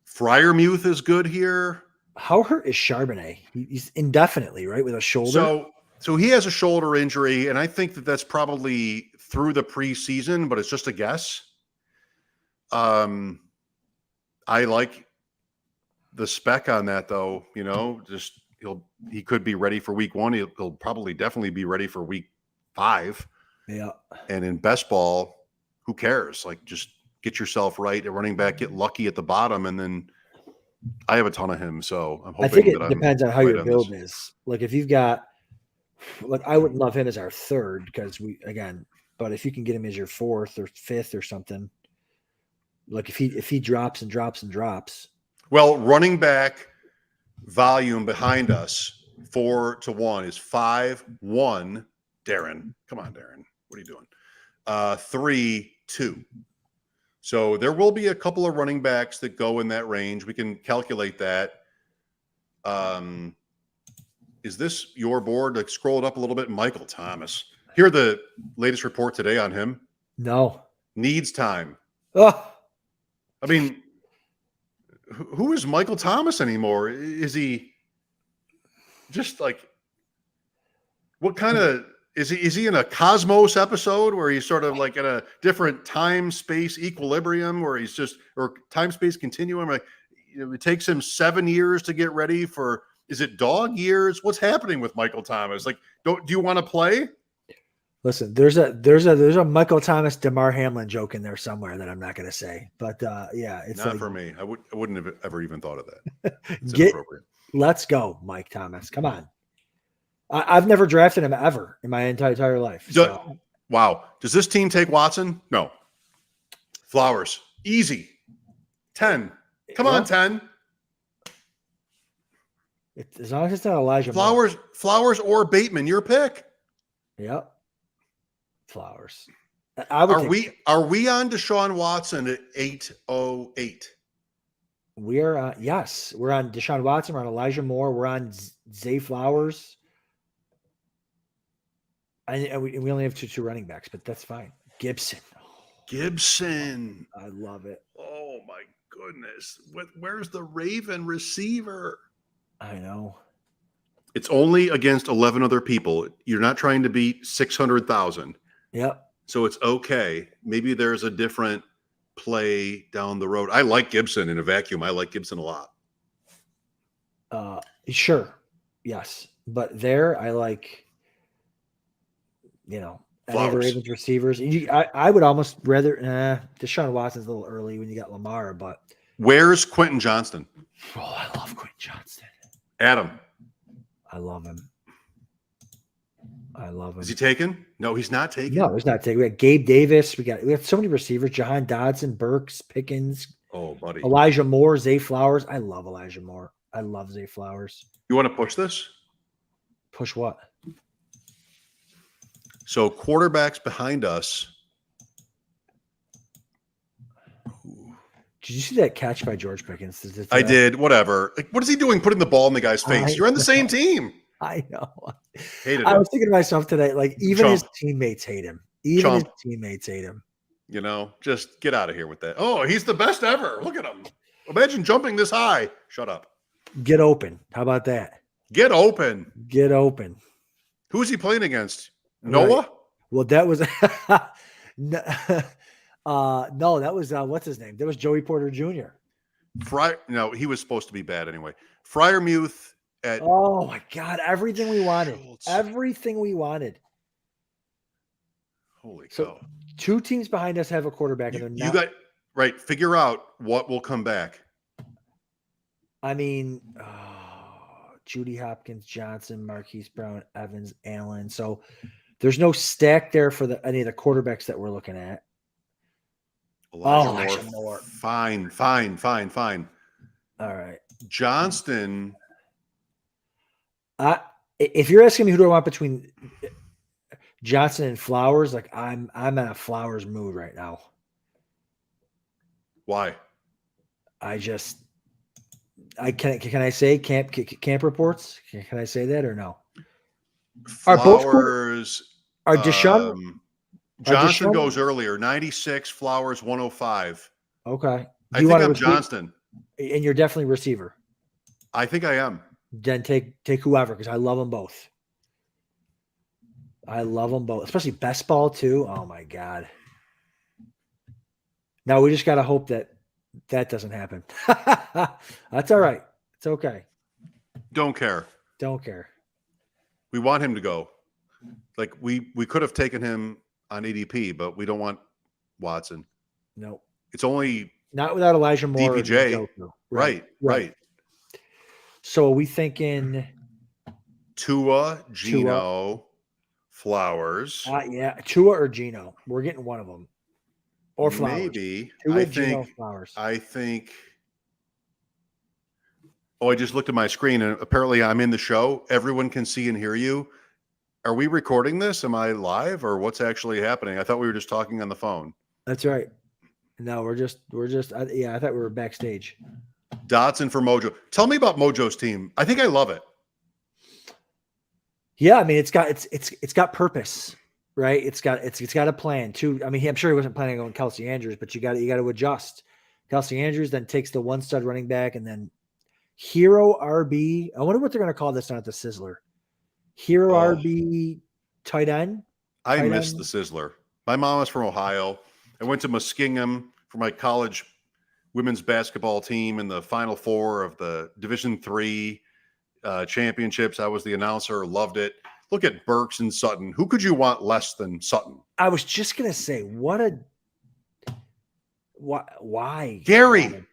Freiermuth is good here. How hurt is Charbonnet? He's indefinitely, right, with a shoulder? So he has a shoulder injury, and I think that's probably through the preseason, but it's just a guess. I like the spec on that, though. Just he could be ready for week 1. He'll probably definitely be ready for week 5. Yeah. And in best ball, who cares? Like, just get yourself right at running back, get lucky at the bottom, and then I have a ton of him. So I'm hoping I think it depends on how your build is. Like, if you've got, I wouldn't love him as our 3rd because but if you can get him as your 4th or 5th or something, like if he drops and drops and drops. Well, running back volume behind us 4-1 is 5-1 Darren. Come on, Darren. What are you doing? 3-2. So there will be a couple of running backs that go in that range. We can calculate that. Is this your board? Like, scroll it up a little bit. Michael Thomas. Hear the latest report today on him? No. Needs time. Oh, I mean, who is Michael Thomas anymore? Is he just like, what kind of, is he in a Cosmos episode where he's sort of like in a different time space equilibrium where he's just, or time space continuum? Like, it takes him 7 years to get ready for, is it dog years? What's happening with Michael Thomas? Like, do you want to play? listen, there's a Michael Thomas, DeMar Hamlin joke in there somewhere that I'm not going to say, but yeah, it's Not like, for me. I wouldn't have ever even thought of that. It's get, inappropriate. let's go, Mike Thomas. Come on. I've never drafted him ever in my entire life. So. Wow. Does this team take Watson? No. Flowers. Easy. 10. Come on, 10. As long as it's not Elijah Flowers or Bateman, your pick. Yep. Flowers. Are we on Deshaun Watson at 808? We are yes. We're on Deshaun Watson, we're on Elijah Moore, we're on Zay Flowers. And we only have two running backs, but that's fine. Gibson. Gibson. I love it. Oh my goodness. Where's the Raven receiver? I know. It's only against 11 other people. You're not trying to beat 600,000. Yep. So it's okay. Maybe there's a different play down the road. I like Gibson in a vacuum. I like Gibson a lot. Sure. Yes. But there I like, any of the Ravens receivers. I would almost rather Deshaun Watson's a little early when you got Lamar, but where's Quentin Johnston? Oh, I love Quentin Johnston. Adam. I love him. Is he taken? No, he's not taken. No, he's not taken. We got Gabe Davis. We got so many receivers. Jahan Dodson, Burks, Pickens. Oh, buddy. Elijah Moore, Zay Flowers. I love Elijah Moore. I love Zay Flowers. You want to push this? Push what? So quarterbacks behind us. Did you see that catch by George Pickens? I did. Whatever. Like, what is he doing putting the ball in the guy's face? You're on the same team. I know. Hated I it. was thinking to myself today, like, even his teammates hate him. Just get out of here with that. Oh, he's the best ever. Look at him. Imagine jumping this high. Shut up. Get open. How about that? Get open. Get open. Who is he playing against? Noah? Right. Well, that was no, that was what's his name? That was Joey Porter Jr. No, he was supposed to be bad anyway. Fryermuth at oh my god, everything we wanted. Everything we wanted. Holy cow. So 2 teams behind us have a quarterback, and they're not. You got right. Figure out what will come back. I mean, Judy Hopkins, Johnson, Marquise Brown, Evans, Allen. So there's no stack there for any of the quarterbacks that we're looking at. Elijah Moore. Fine. All right. Johnston. If you're asking me who do I want between Johnson and Flowers, like I'm in a Flowers mood right now. Why? Can I say camp reports? Can I say that or no? Flowers. Are Deshaun? Johnson goes earlier. 96. Flowers 105. Okay. I think I'm Johnston. And you're definitely receiver. I think I am. Then take whoever, because I love them both. Especially best ball too. Oh my god. Now we just got to hope that doesn't happen. That's all right. It's okay. Don't care. We want him to go. Like we could have taken him on ADP, but we don't want Watson. No. It's only not without Elijah Moore. DPJ. Right. So are we thinking Tua, Geno, Flowers? Yeah, Tua or Geno. We're getting one of them. Or Flowers. Maybe. Tua, Geno, Flowers. I think. Oh, I just looked at my screen and apparently I'm in the show. Everyone can see and hear you. Are we recording this? Am I live or what's actually happening? I thought we were just talking on the phone. That's right. No, we're just. I thought we were backstage. Dotson for Mojo. Tell me about Mojo's team. I think I love it. Yeah, I mean, it's got purpose, right? It's got a plan too. I mean, I'm sure he wasn't planning on Kelce Andrews, but you got to adjust. Kelce Andrews then takes the one stud running back, and then Hero RB. I wonder what they're going to call this down at the Sizzler. Hero RB tight end. I miss the Sizzler. My mom is from Ohio. I went to Muskingum for my college women's basketball team in the Final Four of the Division III championships. I was the announcer. Loved it. Look at Burks and Sutton. Who could you want less than Sutton? I was just going to say, why? Gary.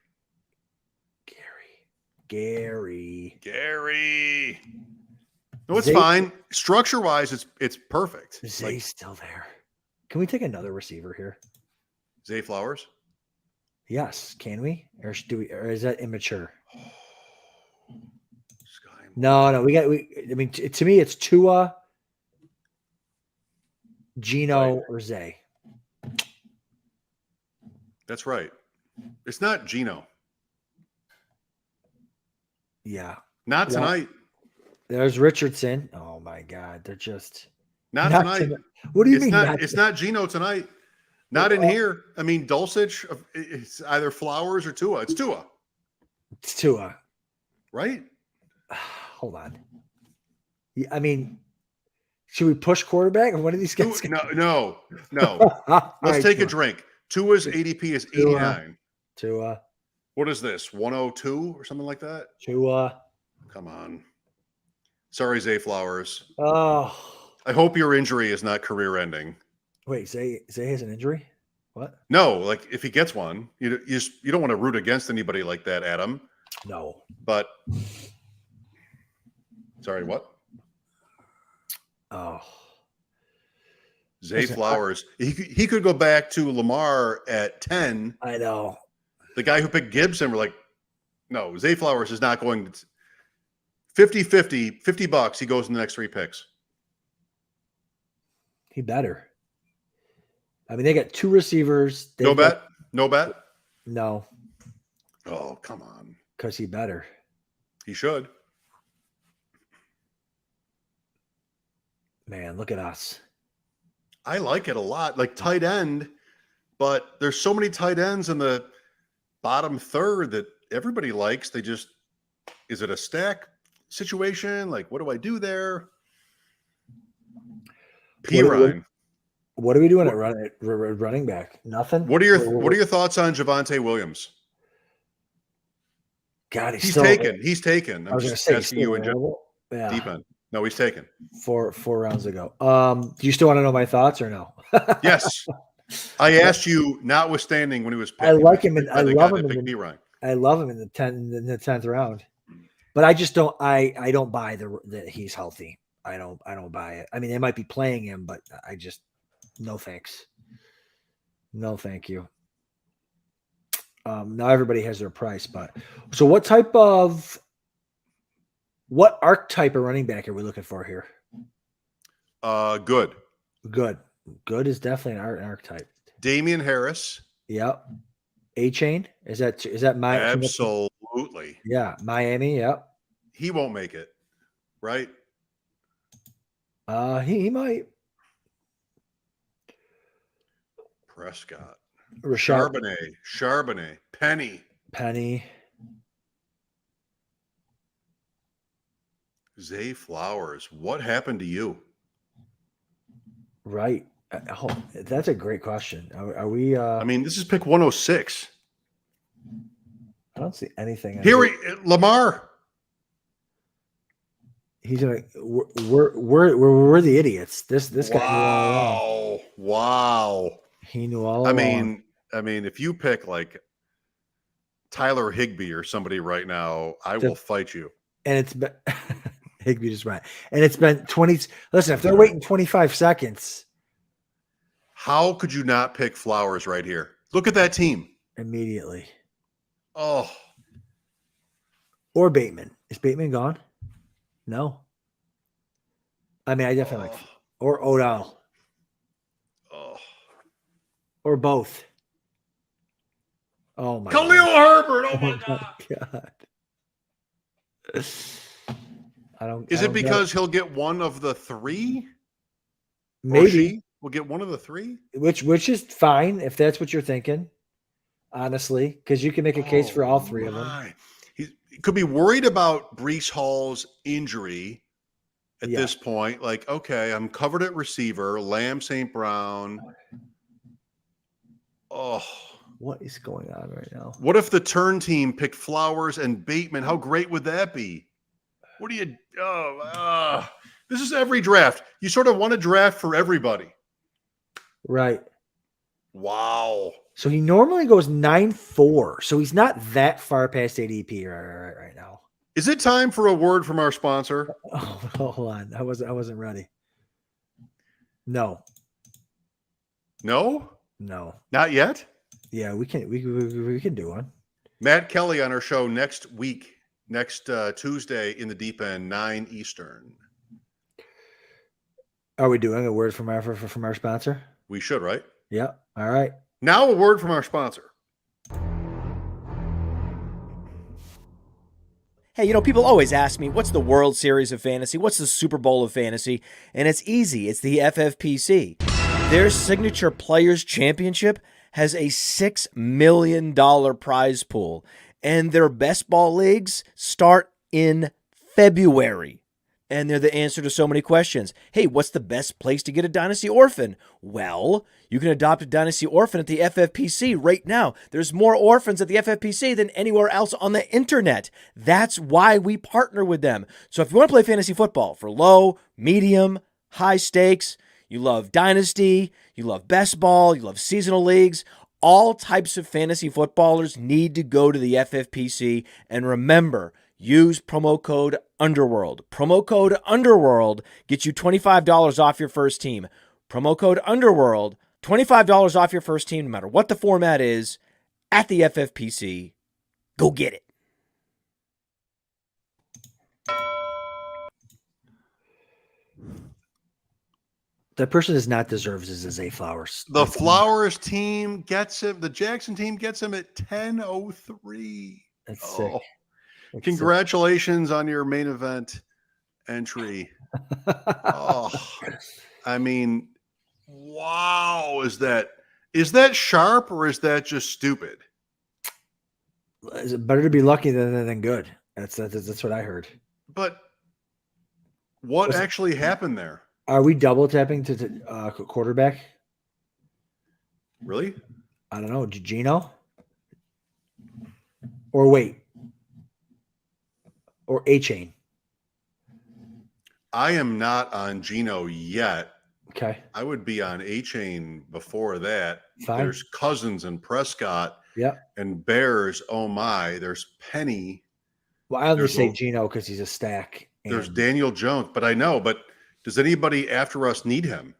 No, it's fine. Structure-wise, it's perfect. Zay's still there. Can we take another receiver here? Zay Flowers? Yes. Can we? Or is that immature? No. I mean, to me, it's Tua, Gino, or Zay. That's right. It's not Gino. Yeah. Not tonight. There's Richardson. Oh my God. They're just not tonight. What do you mean? It's not Gino tonight. Not in here. I mean, Dulcich, it's either Flowers or Tua. It's Tua. It's Tua. Right? Hold on. I mean, should we push quarterback? What are these guys? No. Let's take a drink. Tua's ADP is 89. Tua. What is this? 102 or something like that? Tua. Come on. Sorry, Zay Flowers. Oh. I hope your injury is not career-ending. Wait, Zay has an injury? What? No, like if he gets one, you don't want to root against anybody like that, Adam. No. But sorry, what? Oh. Zay Flowers. He could go back to Lamar at 10. I know. The guy who picked Gibson were like, no, Zay Flowers is not going to 50-50, $50. He goes in the next 3 picks. He better. I mean, they got 2 receivers. No bet? No bet? No. Oh, come on. Because he better. He should. Man, look at us. I like it a lot. Like tight end, but there's so many tight ends in the bottom third that everybody likes. Is it a stack situation? Like, what do I do there? Pirine. What are we doing at running back? Nothing. What are your thoughts on Javonte Williams? God, he's taken. I'm just asking you in general. Yeah. Deep end. No, he's taken. 4 rounds ago. Do you still want to know my thoughts or no? Yes. I asked you, notwithstanding when he was picked. I like him. I love him. I love him in the 10th round. But I just don't. I don't buy that he's healthy. I don't buy it. I mean, they might be playing him, but I just no thanks. No, thank you. Now everybody has their price, but so what archetype of running back are we looking for here? Good. Good is definitely an archetype. Damian Harris. Yep. A-Chain? Is that my absolutely? Yeah, Miami. Yep. He won't make it, right? He might. Prescott. Charbonnet. Penny. Zay Flowers. What happened to you? Right. Oh, that's a great question. Are we? I mean, this is pick 106. I don't see anything. Lamar. He's gonna. We're the idiots. This guy. Wow. He knew all along. I mean, if you pick like Tyler Higbee or somebody right now, I will fight you. And it's been Higbee just right. And it's been 20. Listen, if they're waiting 25 seconds. How could you not pick Flowers right here? Look at that team. Immediately. Oh. Or Bateman. Is Bateman gone? No. I mean, I definitely like or Odell or both. Oh my Khalil God. Herbert. Oh my Oh God. my God. Is I it don't get it. because he'll get one of the three? Or Maybe, she will get one of the three? which is fine if that's what you're thinking, honestly, because you can make a case for all three of them. My. He could be worried about Brees Hall's injury at Yeah. this point. Like, okay, I'm covered at receiver, Lamb, St. Brown. Oh, What is going on right now? what if the turn team picked Flowers and Bateman? How great would that be? What do you? This is every draft. You sort of want to draft for everybody. Right. Wow. So he normally goes 9-4. So he's not that far past ADP right now. Is it time for a word from our sponsor? Oh, hold on. I wasn't ready. No. No, Not yet. Yeah, we can do one. Matt Kelly on our show next week, next Tuesday in the deep end, 9 Eastern. Are we doing a word from our sponsor? We should, right? Yeah. All right. Now a word from our sponsor. Hey, people always ask me, what's the World Series of Fantasy? What's the Super Bowl of Fantasy? And it's easy. It's the FFPC. Their signature Players Championship has a $6 million prize pool. And their best ball leagues start in February. And they're the answer to so many questions. Hey, what's the best place to get a Dynasty Orphan? Well, you can adopt a Dynasty Orphan at the FFPC right now. There's more orphans at the FFPC than anywhere else on the internet. That's why we partner with them. So if you want to play fantasy football for low, medium, high stakes, you love Dynasty, you love best ball, you love seasonal leagues, all types of fantasy footballers need to go to the FFPC. And remember, use promo code Underworld. Promo code Underworld gets you $25 off your first team. Promo code Underworld, $25 off your first team, no matter what the format is, at the FFPC. Go get it. That person does not deserve is Zay Flowers. The Flowers team gets him. The Jackson team gets him at 10:03. That's sick. That's Congratulations on your main event entry. I mean, wow. Is that sharp or is that just stupid? Is it better to be lucky than good? That's what I heard. But what actually happened there? Are we double tapping to quarterback? Really? I don't know. Gino? Or wait. Or A-Chain? I am not on Gino yet. Okay. I would be on A-Chain before that. Fine. There's Cousins and Prescott. Yeah. And Bears, oh my. There's Penny. Well, I only say Gino because he's a stack. There's Daniel Jones. But I know. But does anybody after us need him?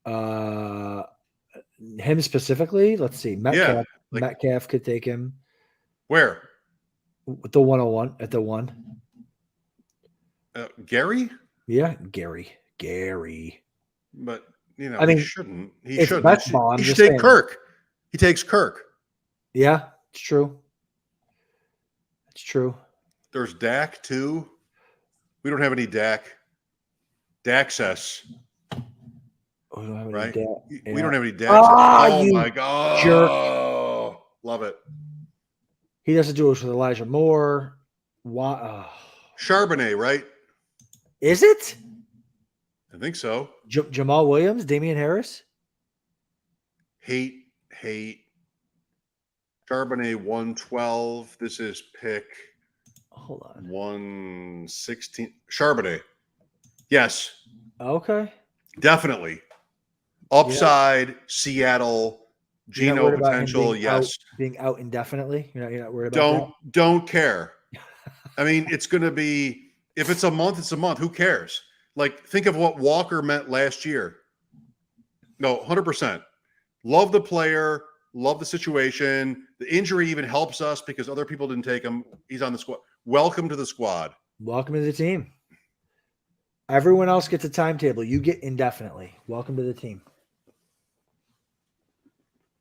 Him specifically? Let's see. Metcalf. Yeah, Metcalf could take him. Where? With the 101 at the 1. Gary? Yeah, Gary. But I mean, he shouldn't. He it's shouldn't. best ball, He should take Kirk. He takes Kirk. Yeah, it's true. It's true. There's Dak too. We don't have any Dak. Daccess. Oh, we don't have any right? Dak. We don't have any Dak. Oh my God. Jerk. Love it. He doesn't do it with Elijah Moore. Why? Charbonnet, right? Is it? I think so. Jamal Williams, Damian Harris? Hate. Charbonnet 112. This is pick. Hold on. 116. Charbonnet. Yes. Okay. Definitely. Upside, Seattle, Geno potential, yes. Being out indefinitely. You're not worried about that? Don't care. I mean, it's going to be, if it's a month, it's a month. Who cares? Like, think of what Walker meant last year. No, 100%. Love the player, love the situation. The injury even helps us because other people didn't take him. He's on the squad. Welcome to the squad. Welcome to the team. Everyone else gets a timetable. You get indefinitely. Welcome to the team.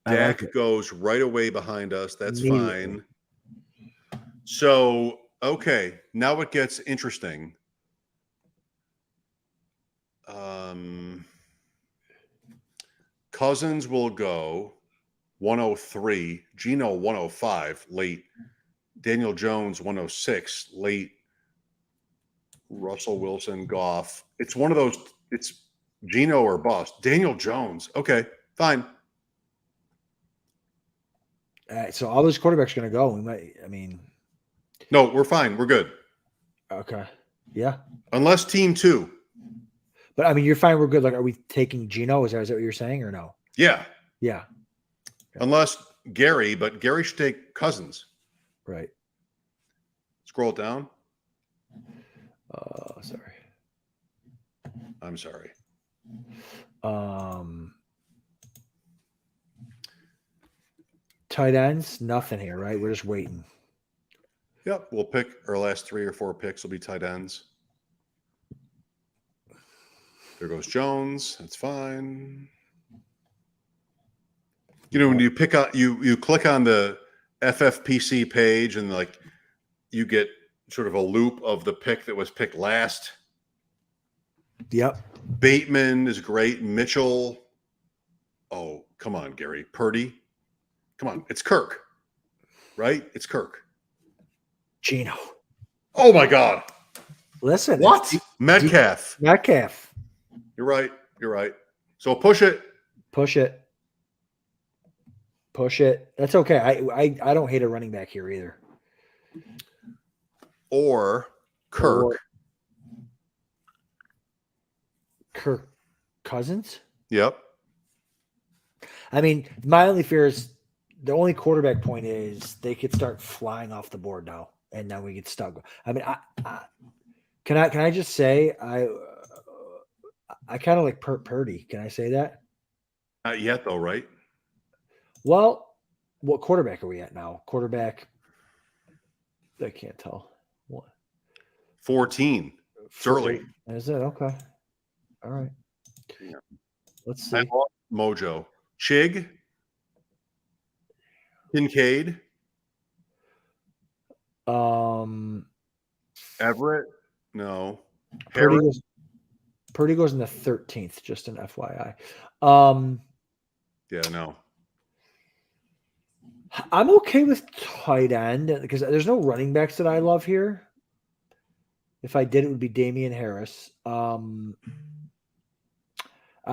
Dak goes right away behind us. That's Immediately. fine. So, okay, now it gets interesting. Cousins will go 103, Geno 105 late, Daniel Jones 106 late, Russell Wilson, Goff. It's one of those, it's Geno or bust. Daniel Jones. Okay, fine. So all those quarterbacks are going to go. No, we're fine. We're good. Okay. Yeah. Unless team 2. But I mean, you're fine. We're good. Like, are we taking Geno? Is that what you're saying or no? Yeah. Yeah. Unless Gary, but Gary should take Cousins. Right. Scroll down. Sorry. I'm sorry. Tight ends, nothing here, right? We're just waiting. Yep. We'll pick our last 3 or 4 picks will be tight ends. There goes Jones. That's fine. You know, when you pick out, you click on the FFPC page and like you get sort of a loop of the pick that was picked last. Yep. Bateman is great. Mitchell. Oh, come on, Gary. Purdy. Come on. It's Kirk, right? It's Kirk. Geno. Oh, my God. Listen. What? Metcalf. Metcalf. You're right. You're right. So push it. Push it. Push it. That's okay. I don't hate a running back here either. Or Kirk. Kirk Cousins? Yep. I mean, my only fear is the only quarterback point is they could start flying off the board now, and then we get stuck. I mean, can I just say I kind of like Purdy. Can I say that? Not yet, though, right? Well, what quarterback are we at now? Quarterback. I can't tell. What? 14. It's early. Is it okay? All right. Yeah. Let's see. I lost mojo. Chig. Kincaid. Everett. No. Purdy goes in the 13th, just an FYI. Yeah, no. I'm okay with tight end because there's no running backs that I love here. If I did, it would be Damian Harris. I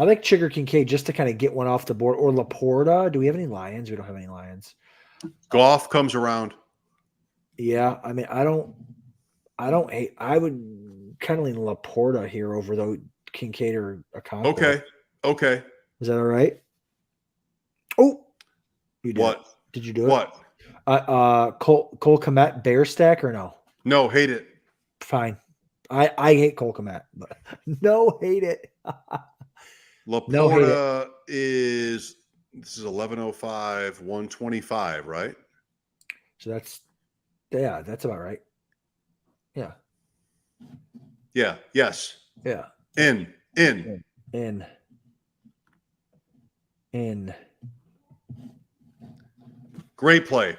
like Chigger Kincaid just to kind of get one off the board. Or Laporta. Do we have any Lions? We don't have any Lions. Goff comes around. Yeah, I mean, I don't hate. I would kind of lean Laporta here over though Kincaid or Okonkwo. Okay. Is that all right? Oh, you did. What? Did you do it? What? Cole Kmet Bear stack or no? No, hate it. Fine. I hate Cole Kmet, but no hate it. Laporta is 1105, 125, right? So that's about right. Yeah. Yeah. Yes. Yeah. In. Great play.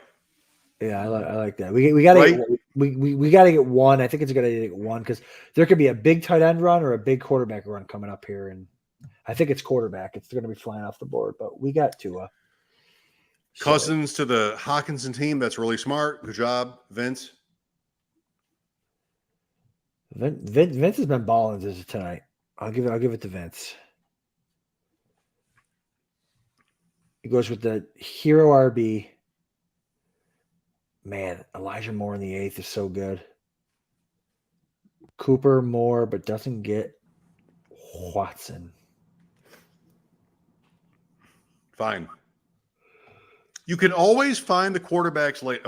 Yeah, I like that. We got to we got to get one. I think it's a good idea to get one because there could be a big tight end run or a big quarterback run coming up here, and I think it's quarterback. It's going to be flying off the board, but we got Tua. Cousins to the Hawkinson team. That's really smart. Good job, Vince. Vince has been balling this tonight. I'll give it to Vince. He goes with the hero RB. Man, Elijah Moore in the 8th is so good. Cooper Moore, but doesn't get Watson. Fine. You can always find the quarterbacks late.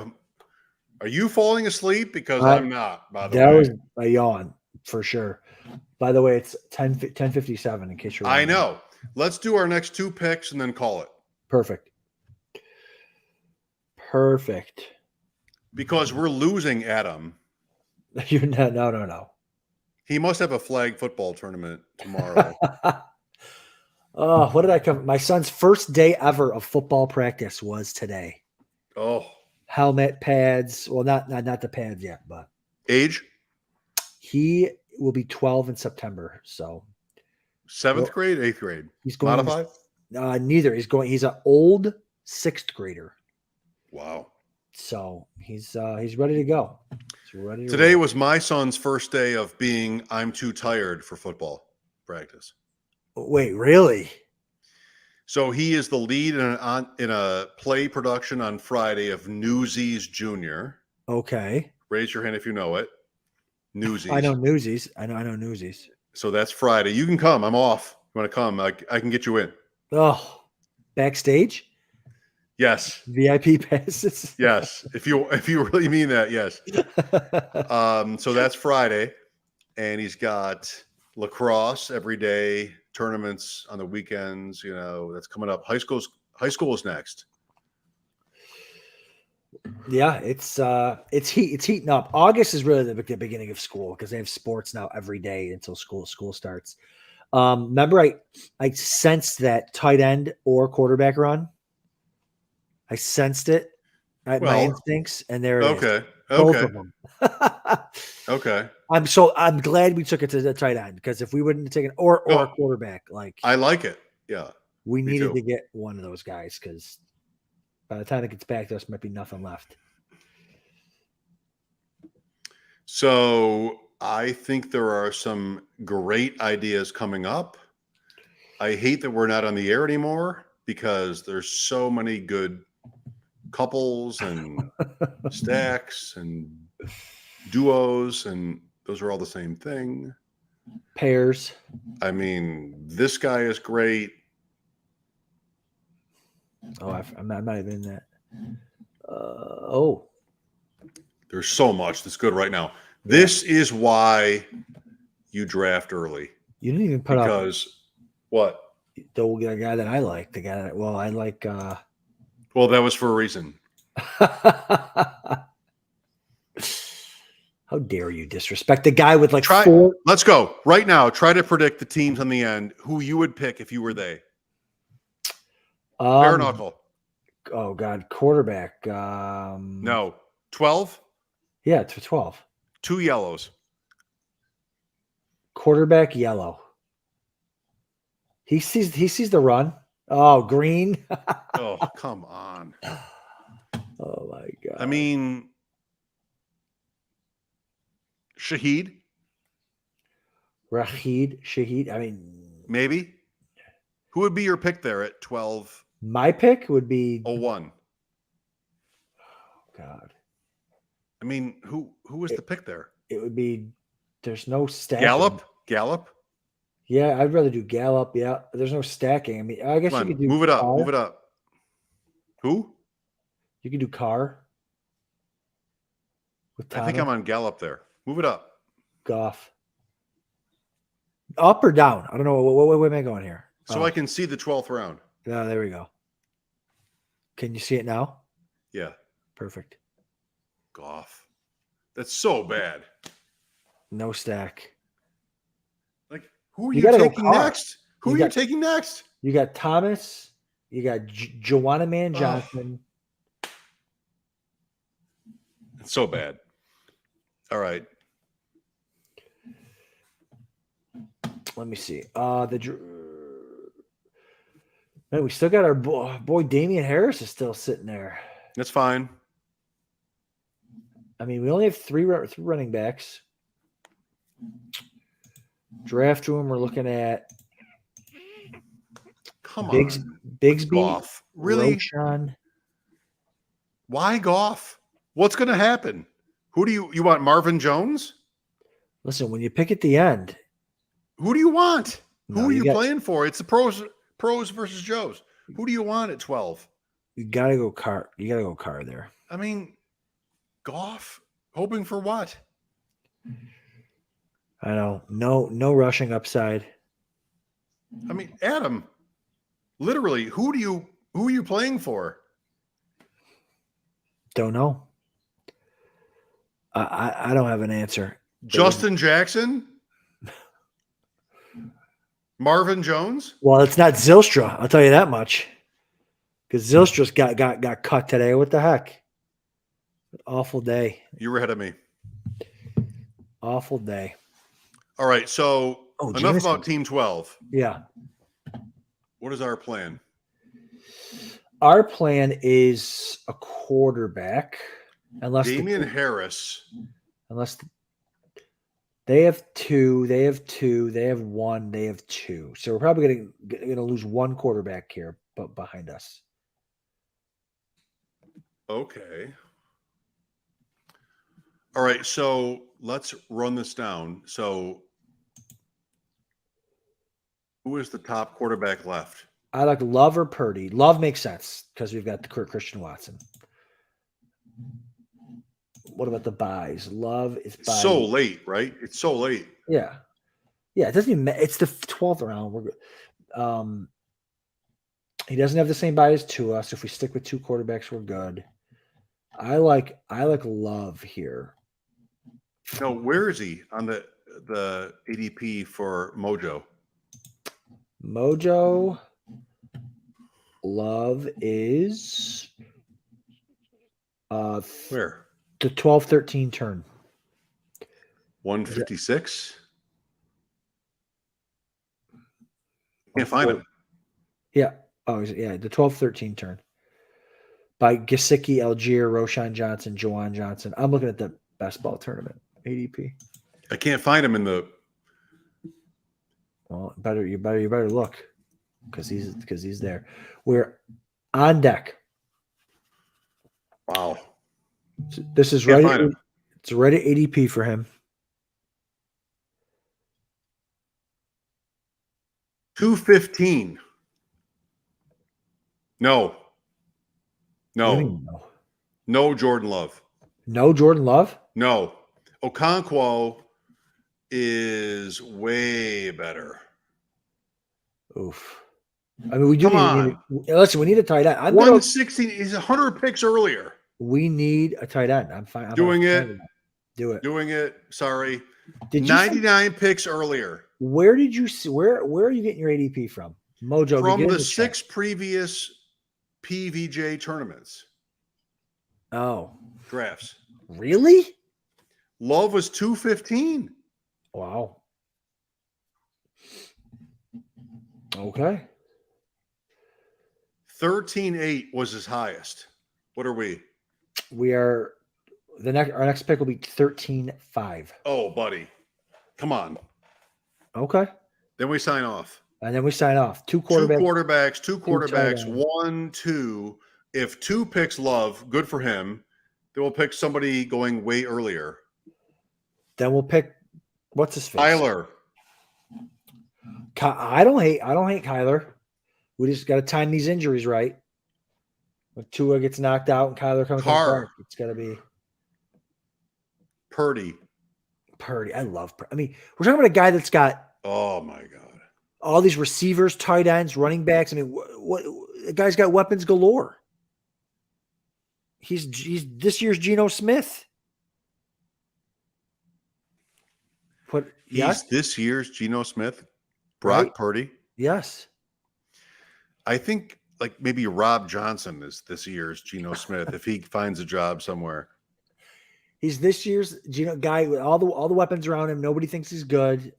Are you falling asleep? Because I'm not, by the way. That was a yawn for sure. By the way, it's 10:57 in case you're wondering. I know. Let's do our next 2 picks and then call it. Perfect. Because we're losing Adam. No. He must have a flag football tournament tomorrow. Oh, what did I come? My son's first day ever of football practice was today. Oh, Helmet, pads. Well, not the pads yet, but age? he will be 12 in September. So 7th grade, 8th grade? he's going Modified? neither. He's an old 6th grader. Wow. So he's ready to go. Today was my son's first day of being I'm too tired for football practice. Wait, really? So he is the lead in a play production on Friday of Newsies Junior. Okay. Raise your hand if you know it. Newsies. I know Newsies. I know Newsies. So that's Friday. You can come. I'm off. You want to come? I can get you in. Oh, backstage? Yes. VIP passes? Yes. If you really mean that, yes. So that's Friday, and he's got lacrosse every day, tournaments on the weekends. You know, that's coming up. High school is next. Yeah, it's heating up. August is really the beginning of school because they have sports now every day until school starts. Remember, I sensed that tight end or quarterback run. I sensed it. My instincts, and there it is. Both of them. Okay. I'm glad we took it to the tight end because if we wouldn't have taken or a quarterback, like I like it. Yeah. We needed too. to get one of those guys because by the time it gets back to us, might be nothing left. So I think there are some great ideas coming up. I hate that we're not on the air anymore because there's so many good couples and stacks and duos, and those are all the same thing. Pairs. I mean, this guy is great. Oh, I might have been that. There's so much that's good right now. This is why you draft early. You didn't even put up because what? The guy that I like. The guy that I like. Well, that was for a reason. How dare you disrespect the guy with like Try. 4? Let's go right now. Try to predict the teams on the end. Who you would pick if you were they? Bare knuckle. Oh God, quarterback. No, 12. Yeah, it's 12. 2 yellows. Quarterback yellow. He sees the run. Oh, green. Oh, come on. Oh my God. I mean, Shaheed. Shaheed. I mean, Maybe. Who would be your pick there at 12? My pick would be 01. God. I mean, who was the pick there? It would be. There's no stacking. Gallup. Yeah, I'd rather do Gallup. Yeah, there's no stacking. I mean, I guess you could do. Move it up. Carr. Move it up. Who? You could do Carr. With I think I'm on Gallup there. Move it up. Goff. Up or down? I don't know. What way am I going here? So I can see the 12th round. Yeah, there we go. Can you see it now? Yeah. Perfect. Goff. That's so bad. No stack. Like, who are you taking next? Who are you taking next? You got Thomas. You got Joanna Man Johnson. It's so bad. All right. Let me see. Man, we still got our boy Damian Harris is still sitting there. That's fine. I mean, we only have three running backs. Draft room, we're looking at Bigsby, Goff. Really? Roshan. Why Goff? What's going to happen? Who do you want? Marvin Jones? Listen, when you pick at the end, who do you want? No, who are you playing for? It's the pros versus Joes. Who do you want at 12? You gotta go Carr. You gotta go Carr there. I mean, Goff, hoping for what? I know. No rushing upside. I mean, Adam, literally, who are you playing for? Don't know. I don't have an answer. Justin Jackson? Marvin Jones? Well, it's not Zylstra. I'll tell you that much. Because Zylstra's got cut today. What the heck? Awful day. You were ahead of me. Awful day. All right. So enough Jameson. about Team 12. Yeah. What is our plan? Our plan is a quarterback. Unless Damian Harris. Unless they have two, they have one, they have two. So we're probably gonna lose one quarterback here, but behind us. Okay. All right. So let's run this down. So who is the top quarterback left? I like Love or Purdy. Love makes sense because we've got the Christian Watson. What about the buys? Love is buys. So late, right? It's so late. Yeah. Yeah, it doesn't even matter. It's the 12th round. We're good. He doesn't have the same buy as Tua, so if we stick with two quarterbacks, we're good. I like Love here. No, where is he on the ADP for Mojo? Mojo Love is Where? the 12-13 turn. 156? Can't find him. Yeah. Oh, yeah, the 12-13 turn. By Gesicki, Algier, Roshan Johnson, Jawan Johnson. I'm looking at the best ball tournament, ADP. I can't find him in the. Well, you better look because he's there. We're on deck. Wow. So this is Can't right. find him. It's right at ADP for him. 215. No. What do you No. mean no? No Jordan Love. No Jordan Love? No. Okonkwo is way better. Oof. I mean, we do Come listen, we need a tight end. 116. He's 100 picks earlier. We need a tight end. I'm fine. Doing it. Do it. Doing it. Sorry. Did you 99 picks earlier. Where did you see? Where are you getting your ADP from? Mojo. From the 6 previous PVJ tournaments. Oh. Drafts. Really? Love was 215. Wow. Okay. 13-8 was his highest. What are we? We are our next pick will be 13-5. Oh, buddy. Come on. Okay. Then we sign off. And then we sign off. Two quarterbacks. Two quarterbacks. 1, 2. If 2 picks Love, good for him. Then we'll pick somebody going way earlier. Then we'll pick what's his face? Tyler. I don't hate Kyler. We just got to time these injuries right. When Tua gets knocked out and Kyler comes back, it's got to be Purdy. I love Purdy. I mean, we're talking about a guy that's got Oh, my God. all these receivers, tight ends, running backs. I mean, what the guy's got weapons galore. He's this year's Geno Smith. He's this year's Geno Smith, Brock Right? Purdy. Yes. I think like maybe Rob Johnson is this year's Geno Smith if he finds a job somewhere. He's this year's Geno guy with all the weapons around him. Nobody thinks he's good.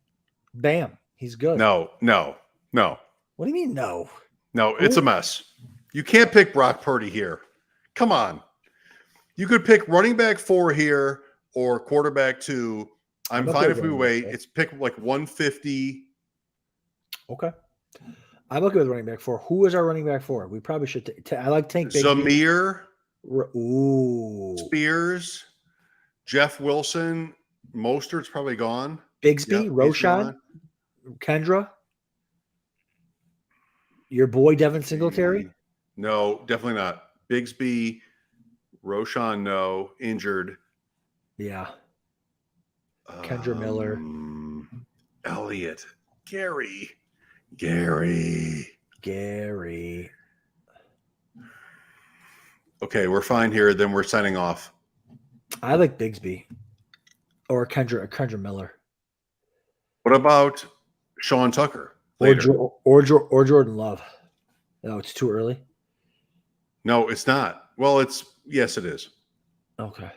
Bam, he's good. No. What do you mean no? No, it's a mess. You can't pick Brock Purdy here. Come on. You could pick running back 4 here or quarterback 2. I'm fine if we wait. It's pick like 150. Okay. I'm okay with running back 4. Who is our running back 4? We probably should. I like Tank Bigsby. Zamir. Ooh. Spears. Jeff Wilson. Mostert's probably gone. Bigsby. Yep, Roshan. Kendra. Your boy Devin Singletary. No, definitely not. Bigsby. Roshan, no. Injured. Yeah. Kendra Miller. Elliott. Gary. Okay, we're fine here. Then we're signing off. I like Bigsby or Kendra Miller. What about Sean Tucker? later. Or Jordan Love. No, it's too early. No, it's not. Well, yes, it is. Okay.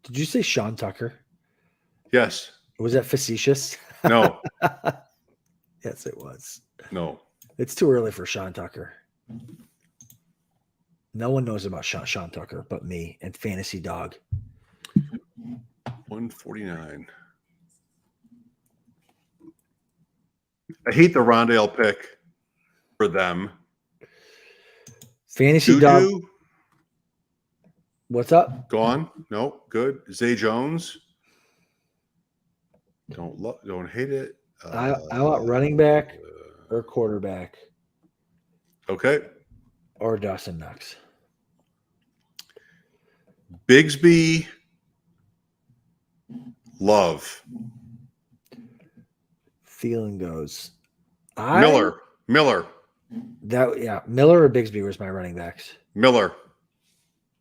Did you say Sean Tucker? Yes. Was that facetious? No. Yes, it was. No. It's too early for Sean Tucker. No one knows about Sean Tucker but me and Fantasy Dog. 149. I hate the Rondale pick for them. Fantasy Dog. What's up? Gone? No, good. Zay Jones. Don't hate it. I want running back or quarterback. Okay. Or Dawson Knox. Bigsby. Love. Feeling goes. Miller. Miller or Bigsby was my running backs. Miller.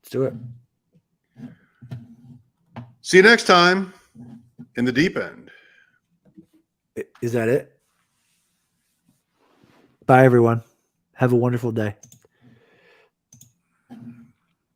Let's do it. See you next time in the deep end. Is that it? Bye, everyone. Have a wonderful day.